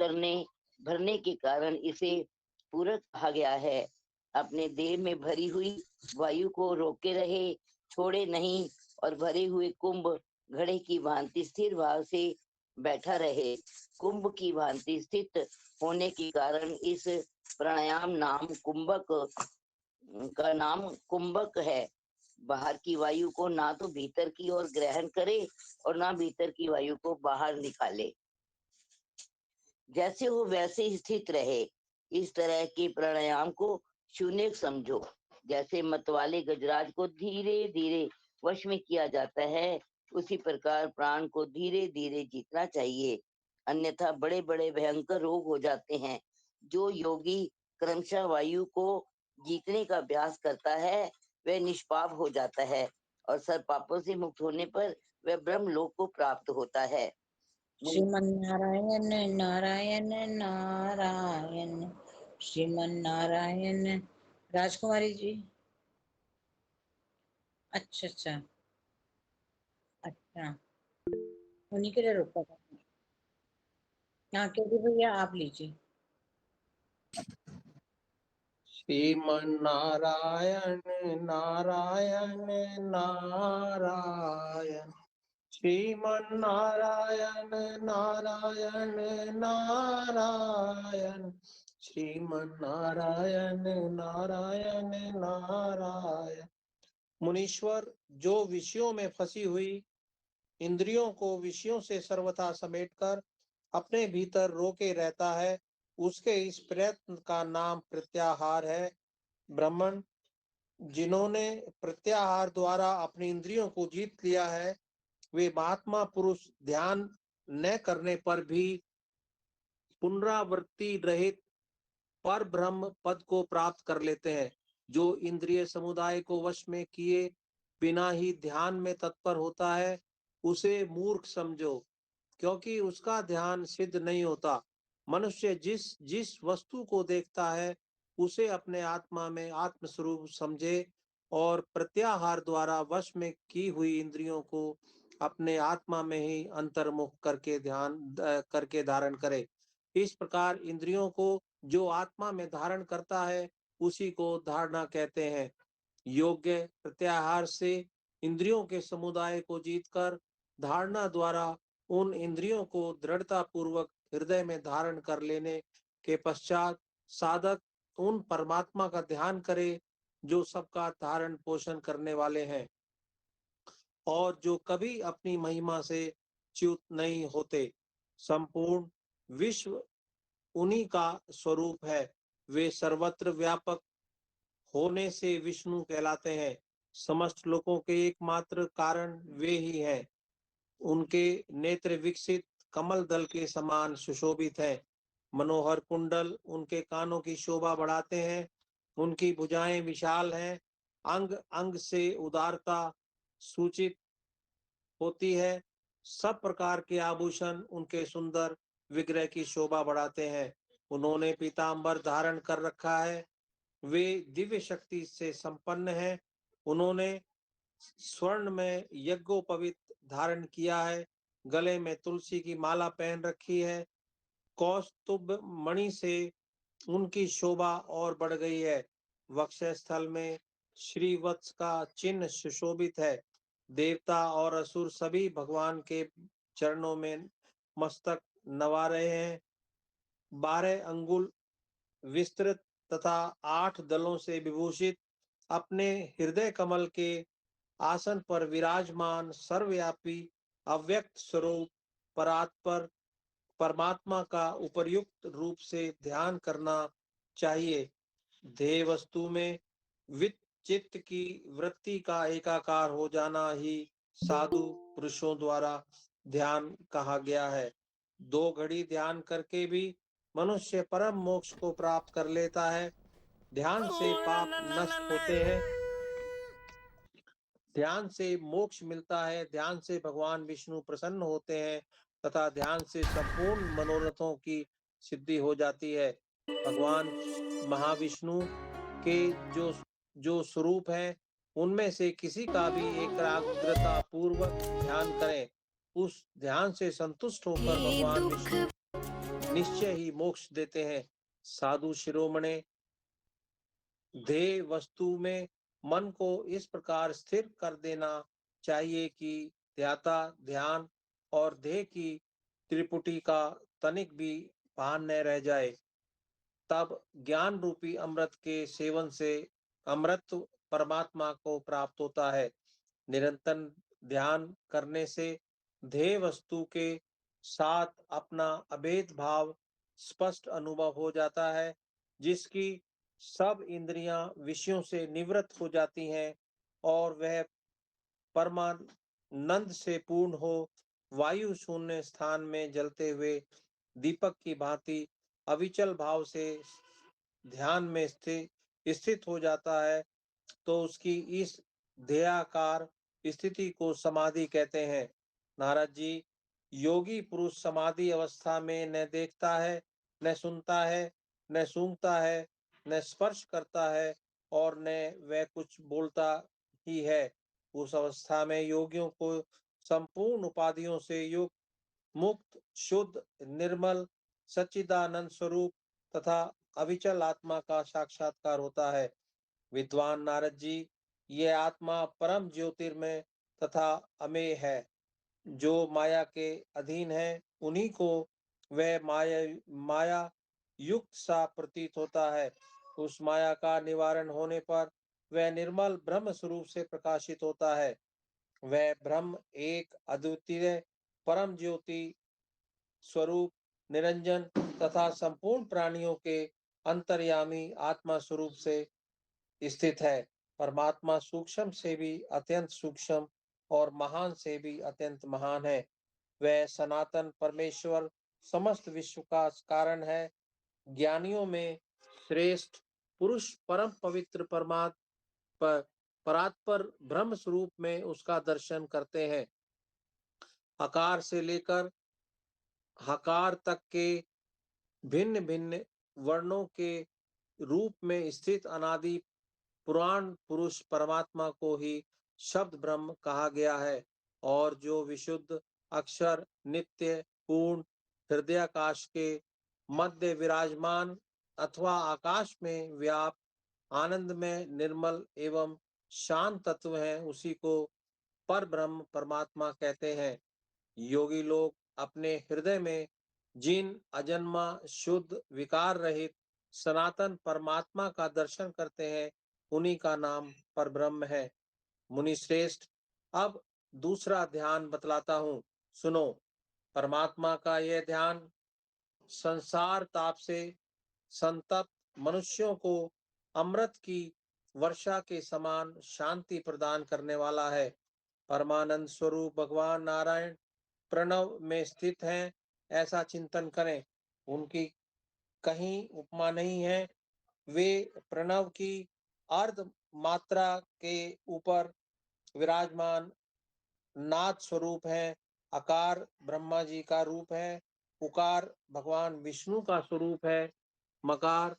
भरने के कारण इसे पूरक कहा गया है। अपने देह में भरी हुई वायु को रोके रहे, छोड़े नहीं, और भरे हुए कुंभ घड़े की भांति स्थिर भाव से बैठा रहे। कुंभ की भांति स्थित होने के कारण इस प्राणायाम नाम कुंभक का नाम कुंभक है। बाहर की वायु को ना तो भीतर की ओर ग्रहण करे और ना भीतर की वायु को बाहर निकाले, जैसे हो वैसे ही स्थित रहे। इस तरह के प्राणायाम को शून्य समझो। जैसे मतवाले गजराज को धीरे धीरे वश में किया जाता है, उसी प्रकार प्राण को धीरे धीरे जीतना चाहिए, अन्यथा बड़े बड़े भयंकर रोग हो जाते हैं। जो योगी क्रमशः वायु को जीतने का अभ्यास करता है वह निष्पाप हो जाता है और सर्व पापों से मुक्त होने पर वह ब्रह्म लोक को प्राप्त होता है। श्रीमन नारायण नारायण नारायण, श्रीमन नारायण। राजकुमारी जी, अच्छा अच्छा अच्छा, उन्हीं के लिए रुका था। हाँ केडी भैया आप लीजिए। श्रीमन नारायण नारायण नारायण, श्रीमन नारायण नारायण नारायण, श्रीमन नारायण नारायण नारायण। मुनीश्वर, जो विषयों में फंसी हुई इंद्रियों को विषयों से सर्वथा समेटकर अपने भीतर रोके रहता है, उसके इस प्रयत्न का नाम प्रत्याहार है। ब्राह्मण, जिन्होंने प्रत्याहार द्वारा अपनी इंद्रियों को जीत लिया है, वे महात्मा पुरुष ध्यान न करने पर भी पुनरावृत्ति रहित पर ब्रह्म पद को प्राप्त कर लेते हैं। जो इंद्रिय समुदाय को वश में किए बिना ही ध्यान में तत्पर होता है, उसे मूर्ख समझो, क्योंकि उसका ध्यान सिद्ध नहीं होता। मनुष्य जिस जिस वस्तु को देखता है उसे अपने आत्मा में आत्मस्वरूप समझे और प्रत्याहार द्वारा वश में की हुई इंद्रियों को अपने आत्मा में ही अंतर्मुख करके धारण करे। इस प्रकार इंद्रियों को जो आत्मा में धारण करता है उसी को धारणा कहते हैं। योग्य प्रत्याहार से इंद्रियों के समुदाय को जीतकर धारणा द्वारा उन इंद्रियों को दृढ़ता पूर्वक हृदय में धारण कर लेने के पश्चात साधक उन परमात्मा का ध्यान करे जो सबका धारण पोषण करने वाले हैं और जो कभी अपनी महिमा से च्युत नहीं होते। संपूर्ण विश्व उन्हीं का स्वरूप है। वे सर्वत्र व्यापक होने से विष्णु कहलाते हैं। समस्त लोकों के एकमात्र कारण वे ही हैं। उनके नेत्र विकसित कमल दल के समान सुशोभित हैं। मनोहर कुंडल उनके कानों की शोभा बढ़ाते हैं। उनकी भुजाएं विशाल हैं। अंग अंग से उदारता सूचित होती है। सब प्रकार के आभूषण उनके सुंदर विग्रह की शोभा बढ़ाते हैं। उन्होंने पीतांबर धारण कर रखा है। वे दिव्य शक्ति से संपन्न हैं। उन्होंने स्वर्ण में यज्ञोपवीत धारण किया है। गले में तुलसी की माला पहन रखी है। कौस्तुभ मणि से उनकी शोभा और बढ़ गई है। वक्षस्थल में श्रीवत्स का चिन्ह सुशोभित है। देवता और असुर सभी भगवान के चरणों में मस्तक नवा रहे हैं। 12 अंगुल विस्तृत तथा 8 दलों से विभूषित अपने हृदय कमल के आसन पर विराजमान सर्वव्यापी अव्यक्त स्वरूप परात्पर परमात्मा का उपर्युक्त रूप से ध्यान करना चाहिए। ध्येय वस्तु में चित्त की वृत्ति का एकाकार हो जाना ही साधु पुरुषों द्वारा ध्यान कहा गया है। 2 घड़ी ध्यान करके भी मनुष्य परम मोक्ष को प्राप्त कर लेता है। ध्यान से पाप नष्ट होते हैं। ध्यान से मोक्ष मिलता है। ध्यान से भगवान विष्णु प्रसन्न होते हैं तथा ध्यान से संपूर्ण मनोरथों की सिद्धि हो जाती है। भगवान महाविष्णु के जो स्वरूप हैं उनमें से किसी का भी एकाग्रता पूर्वक ध्यान करें। उस ध्यान से संतुष्ट होकर भगवान विष्णु निश्चय ही मोक्ष देते हैं। साधु शिरोमणि ध्येय वस्तु में मन को इस प्रकार स्थिर कर देना चाहिए कि ध्याता ध्यान और ध्येय की त्रिपुटी का तनिक भी भान न रह जाए। तब ज्ञान रूपी अमृत के सेवन से अमृत परमात्मा को प्राप्त होता है। निरंतर ध्यान करने से ध्येय वस्तु के साथ अपना अभेद भाव स्पष्ट अनुभव हो जाता है, जिसकी सब इंद्रियां विषयों से निवृत्त हो जाती हैं और वह परमानंद से पूर्ण हो वायु शून्य स्थान में जलते हुए दीपक की भांति अविचल भाव से ध्यान में स्थित हो जाता है। तो उसकी इस ध्येयाकार स्थिति को समाधि कहते हैं। नारद जी, योगी पुरुष समाधि अवस्था में न देखता है, न सुनता है, न सूंघता है, न स्पर्श करता है और न वह कुछ बोलता ही है। उस अवस्था में योगियों को संपूर्ण उपाधियों से युक्त, मुक्त, शुद्ध, निर्मल, सच्चिदानंद स्वरूप तथा अविचल आत्मा का साक्षात्कार होता है। विद्वान नारद जी, ये आत्मा परम ज्योतिर्मय तथा अमेय है। जो माया के अधीन है, उन्हीं को वह माया युक्त सा प्रतीत होता है। उस माया का निवारण होने पर वह निर्मल ब्रह्म स्वरूप से प्रकाशित होता है। वह ब्रह्म एक अद्वितीय परम ज्योति स्वरूप, निरंजन तथा संपूर्ण प्राणियों के अंतर्यामी आत्मा स्वरूप से स्थित है। परमात्मा सूक्ष्म से भी अत्यंत सूक्ष्म और महान से भी अत्यंत महान है। वह सनातन परमेश्वर समस्त विश्व का कारण है। ज्ञानियों में श्रेष्ठ पुरुष परम पवित्र परात्पर ब्रह्म स्वरूप में उसका दर्शन करते हैं। आकार से लेकर हकार तक के भिन्न भिन्न वर्णों के रूप में स्थित अनादि पुराण पुरुष परमात्मा को ही शब्द ब्रह्म कहा गया है। और जो विशुद्ध अक्षर नित्य पूर्ण हृदयाकाश के मध्य विराजमान अथवा आकाश में व्याप्त आनंद में निर्मल एवं शांत तत्व है, उसी को पर ब्रह्म परमात्मा कहते हैं। योगी लोग अपने हृदय में जिन अजन्मा शुद्ध विकार रहित सनातन परमात्मा का दर्शन करते हैं, उन्हीं का नाम परब्रह्म है। मुनि श्रेष्ठ, अब दूसरा ध्यान बतलाता हूँ, सुनो। परमात्मा का यह ध्यान संसार ताप से संतप्त मनुष्यों को अमृत की वर्षा के समान शांति प्रदान करने वाला है। परमानंद स्वरूप भगवान नारायण प्रणव में स्थित हैं, ऐसा चिंतन करें। उनकी कहीं उपमा नहीं है। वे प्रणव की अर्ध मात्रा के ऊपर विराजमान नाद स्वरूप है। आकार ब्रह्मा जी का रूप है। उकार भगवान विष्णु का स्वरूप है। मकार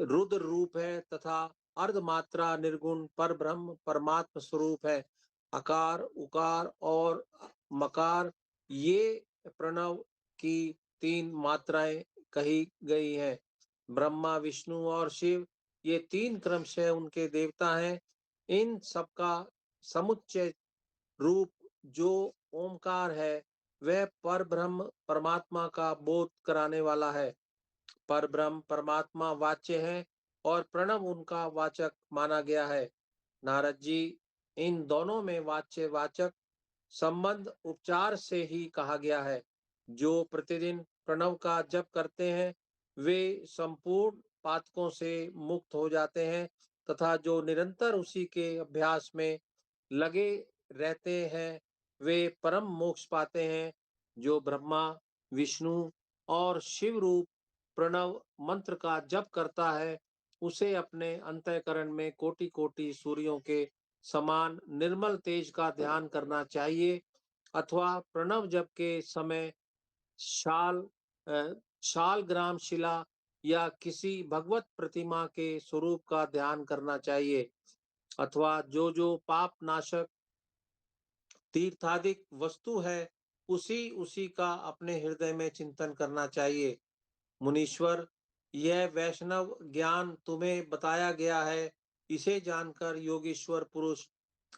रुद्र रूप है तथा अर्धमात्रा निर्गुण पर ब्रह्म परमात्म स्वरूप है। अकार, उकार और मकार ये प्रणव की तीन मात्राएं कही गई हैं। ब्रह्मा, विष्णु और शिव ये तीन क्रमशः उनके देवता हैं। इन सबका समुच्चय रूप जो ओमकार है, वह पर ब्रह्म परमात्मा का बोध कराने वाला है। पर ब्रह्म परमात्मा वाच्य है और प्रणव उनका वाचक माना गया है। नारद जी, इन दोनों में वाच्य वाचक संबंध उपचार से ही कहा गया है। जो प्रतिदिन प्रणव का जप करते हैं, वे संपूर्ण पातकों से मुक्त हो जाते हैं तथा जो निरंतर उसी के अभ्यास में लगे रहते हैं, वे परम मोक्ष पाते हैं। जो ब्रह्मा, विष्णु और शिव रूप प्रणव मंत्र का जप करता है, उसे अपने अंतःकरण में कोटि कोटि सूर्यों के समान निर्मल तेज का ध्यान करना चाहिए अथवा प्रणव जप के समय शाल ग्राम शिला या किसी भगवत प्रतिमा के स्वरूप का ध्यान करना चाहिए अथवा जो पाप नाशक तीर्थादिक वस्तु है, उसी का अपने हृदय में चिंतन करना चाहिए। मुनीश्वर, यह वैष्णव ज्ञान तुम्हें बताया गया है। इसे जानकर योगेश्वर पुरुष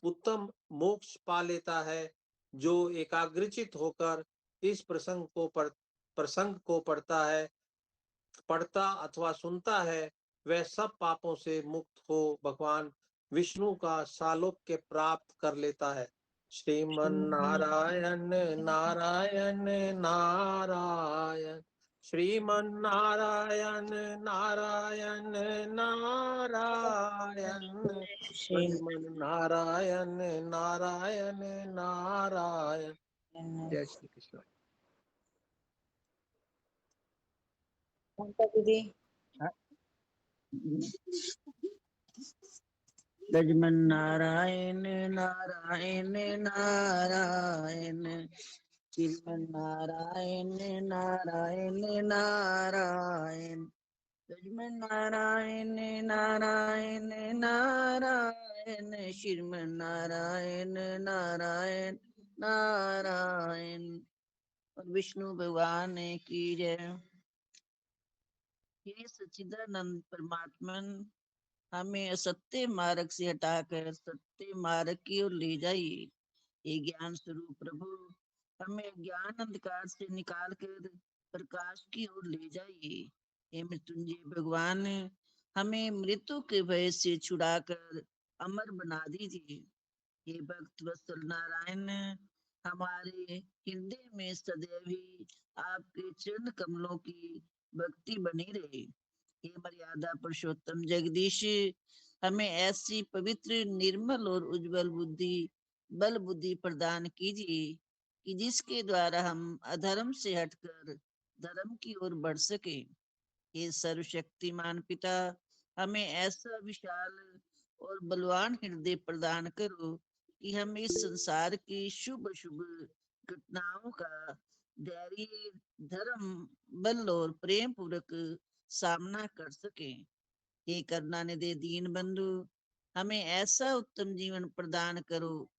उत्तम मोक्ष पा लेता है। जो एकाग्रचित होकर इस प्रसंग को पढ़ता अथवा सुनता है, वह सब पापों से मुक्त हो भगवान विष्णु का सालोक्य प्राप्त कर लेता है। श्रीमन नारायण नारायण नारायण, श्रीमन नारायण नारायण नारायण, श्रीमन नारायण नारायण नारायण। जय श्री कृष्ण। ममता दीदी। गजमन नारायण नारायण नारायण, श्रीमन नारायण नारायण नारायण, गजमन नारायण नारायण नारायण, श्रीमन नारायण नारायण नारायण। और विष्णु भगवान की जय। हे सच्चिदानंद परमात्मन, हमें असत्य मार्ग से हटाकर सत्य मार्ग की ओर ले जाइए। ये ज्ञान स्वरूप प्रभु, हमें ज्ञान अंधकार से निकाल कर प्रकाश की ओर ले जाइए। हे मृत्युंजय भगवान, हमें मृत्यु के भय से छुड़ाकर अमर बना दीजिए। हे भक्त वत्सल नारायण, हमारे हृदय में सदैव ही आपके चरण कमलों की भक्ति बनी रहे। हे मर्यादा पुरुषोत्तम जगदीश, हमें ऐसी पवित्र निर्मल और उज्जवल बल बुद्धि प्रदान कीजिए कि जिसके द्वारा हम अधर्म से हटकर धर्म की ओर बढ़ सके। हे सर्वशक्तिमान पिता, हमें ऐसा विशाल और बलवान हृदय प्रदान करो कि हम इस संसार की शुभ शुभ घटनाओं का धैर्य, धर्म, बल और प्रेम पूर्वक सामना कर सके। हे करुणा निधि दीन बंधु, हमें ऐसा उत्तम जीवन प्रदान करो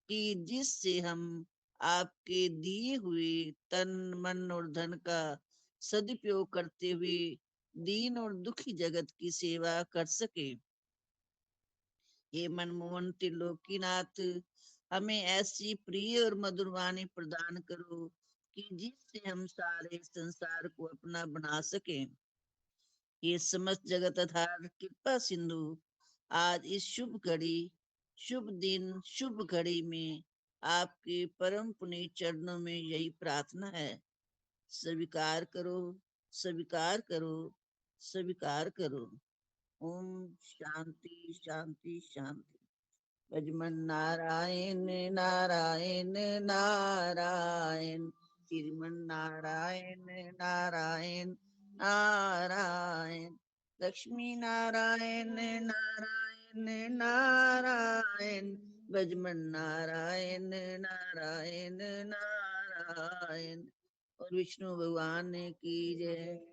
कि जिससे हम आपके दिए हुए तन मन और धन का सदुपयोग करते हुए दीन और दुखी जगत की सेवा कर सके। हे मनमोहन त्रिलोकीनाथ, हमें ऐसी प्रिय और मधुर वाणी प्रदान करो कि जिससे हम सारे संसार को अपना बना सके। ये समस्त जगत आधार कृपा सिंधु, आज इस शुभ घड़ी, शुभ दिन, शुभ घड़ी में आपके परम पुनीत चरणों में यही प्रार्थना है। स्वीकार करो, स्वीकार करो, स्वीकार करो। ओम शांति शांति शांति। भजमन नारायण नारायण नारायण, श्रीमन नारायण नारायण नारायण, लक्ष्मी नारायण नारायण नारायण, भजमन नारायण नारायण नारायण। और विष्णु भगवान की जय।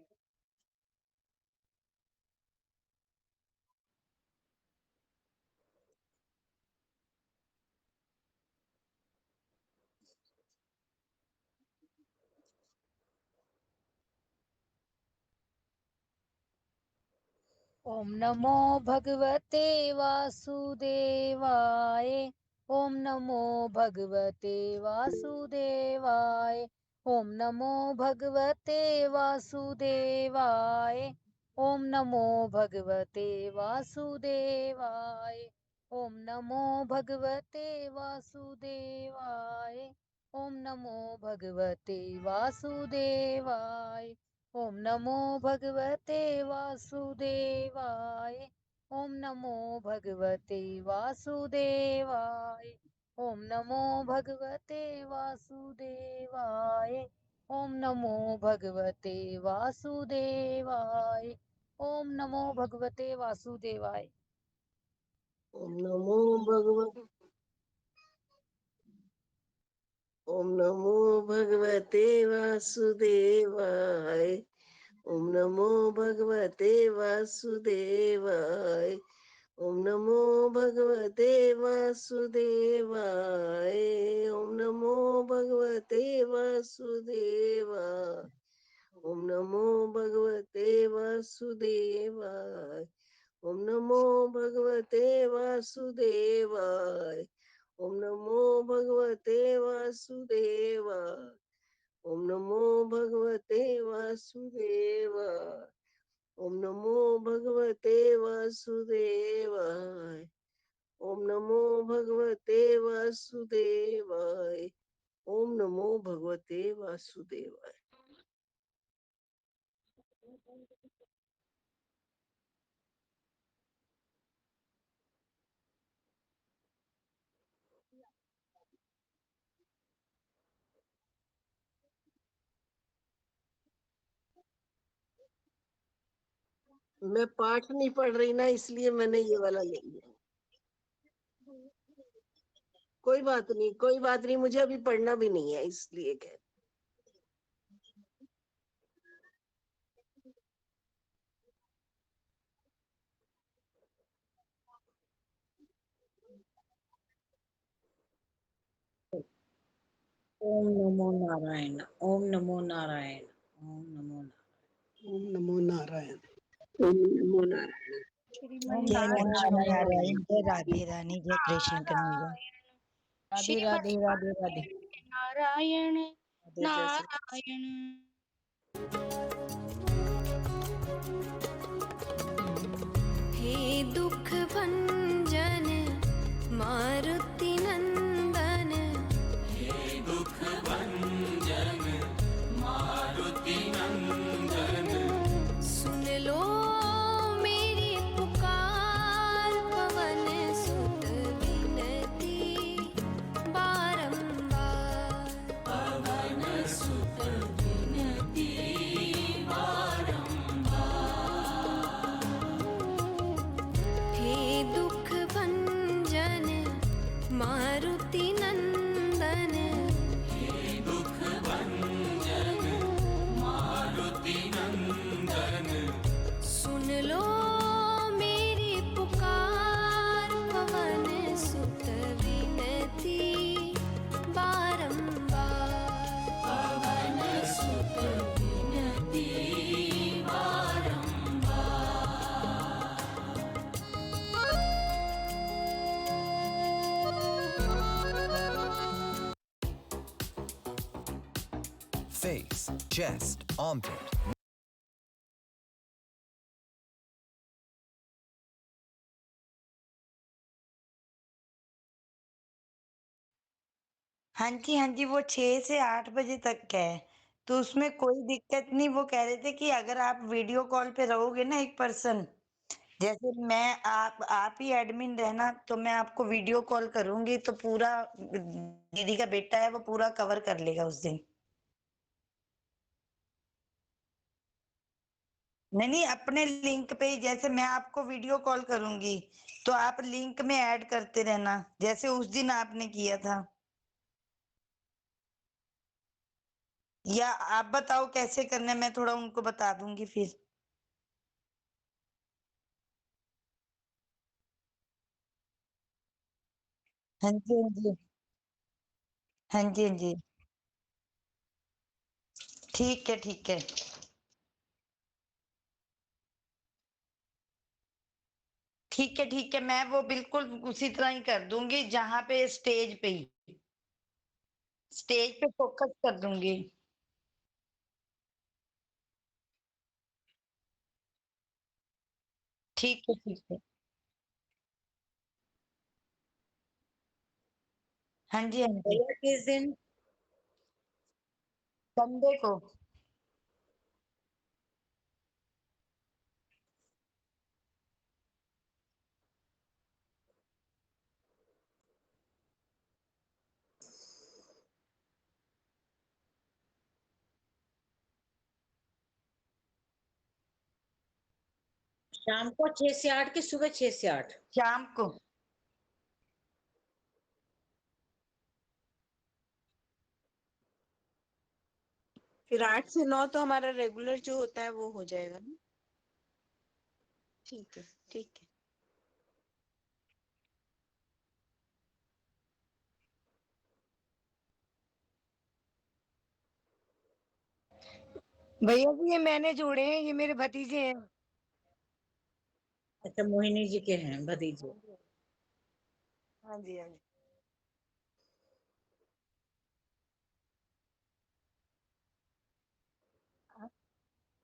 ओम नमो भगवते वासुदेवाय, ओम नमो भगवते वासुदेवाय, ओम नमो भगवते वासुदेवाय, ओम नमो भगवते वासुदेवाय, ओम नमो भगवते वासुदेवाय, ओम नमो भगवते वासुदेवाय, ओम नमो भगवते वासुदेवाय, ओम नमो भगवते वासुदेवाय, ओम नमो भगवते वासुदेवाय, ओम नमो भगवते वासुदेवाय, ओम नमो भगवते वासुदेवाय। ओम नमो भगवते ओम नमो भगवते वासुदेवाय, ओम नमो भगवते वासुदेवाय, ओम नमो भगवते वासुदेवाय, ओम नमो भगवते वासुदेवाय, ओम नमो भगवते वासुदेवाय। ओम नमो भगवते वासुदेवाय। ओम नमो भगवते वासुदेवाय। ओम नमो भगवते वासुदेवाय। ओम नमो भगवते वासुदेवाय। ओम नमो भगवते वासुदेवाय। ओम नमो भगवते वासुदेवाय। मैं पाठ नहीं पढ़ रही ना, इसलिए मैंने ये वाला ले लिया। कोई बात नहीं, कोई बात नहीं, मुझे अभी पढ़ना भी नहीं है, इसलिए कह। ओम नमो नारायण। ओम नमो नारायण। ओम नमो नारायण। ओम नमो नारायण। ओम नमो नारायण। श्रीमन जय ओम नमो नारायण। नारायण। नारायण। जय राधे रानी, जय कृष्ण कन्हैया। राधे श्रीमन राधे राधे राधे। नारायण राधे जय श्री नारायण। हे दुख भंजन मारुति नंदन। हे दुख भंजन मारुति नंदन। सुन लो मेरी पुकार, पवन सुत विनती बारंबार। पवन सुत विनती बारंबार। हे दुख भंजन मारुति नंदन। हे दुख भंजन मारुति नंदन। सुन लो मेरी पुकार, पवन सुत विनती बारंबार। पवन सुत विनती बारंबार। Face, chest, armpit. हाँ जी, वो 6 से 8 बजे तक है, तो उसमें कोई दिक्कत नहीं। वो कह रहे थे कि अगर आप वीडियो कॉल पे रहोगे ना एक पर्सन, जैसे मैं आप ही एडमिन रहना, तो मैं आपको वीडियो कॉल करूँगी, तो पूरा दीदी का बेटा है, वो पूरा कवर कर लेगा उस दिन। नहीं, अपने लिंक पे ही, जैसे मैं आपको वीडियो कॉल करूँगी, तो आप लिंक में ऐड करते रहना, जैसे उस दिन आपने किया था। या आप बताओ कैसे करना है, मैं थोड़ा उनको बता दूँगी फिर। हाँ जी, हाँ जी। हाँ जी, हाँ जी। ठीक है, ठीक है। ठीक है, ठीक है, मैं वो बिल्कुल उसी तरह ही कर दूँगी, जहाँ पे स्टेज पे ही। स्टेज पे फ़ोकस कर दूँगी। ठीक है, ठीक है। हाँ जी, हाँ जी। भैया किस दिन? संडे को। शाम को 6 से 8 की सुबह 6 से 8? शाम को। फिर 8 से 9 तो हमारा रेगुलर जो होता है वो हो जाएगा ना? ठीक है, ठीक है। भैया जी ये मैंने जोड़े हैं, ये मेरे भतीजे हैं। अच्छा, मोहिनी जी के हैं भतीजे। हाँ जी हाँ जी।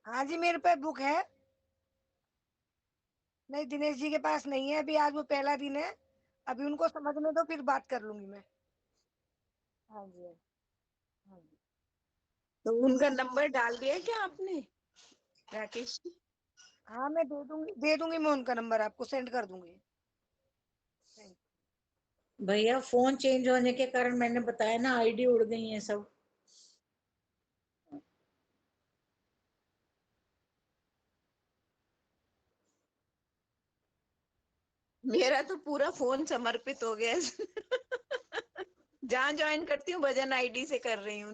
हाँ जी मेरे पास बुक है। नहीं दिनेश जी के पास नहीं है अभी, आज वो पहला दिन है, अभी उनको समझने दो फिर बात कर लूंगी मैं। हाँ जी हाँ जी। तो उनका नंबर डाल दिया क्या आपने, राकेश जी? हाँ मैं दे दूंगी मैं उनका नंबर आपको सेंड कर दूंगी। भैया फोन चेंज होने के कारण मैंने बताया ना, आईडी उड़ गई है सब। मेरा तो पूरा फोन समर्पित हो गया है। जहाँ ज्वाइन करती हूँ भजन आईडी से कर रही हूँ।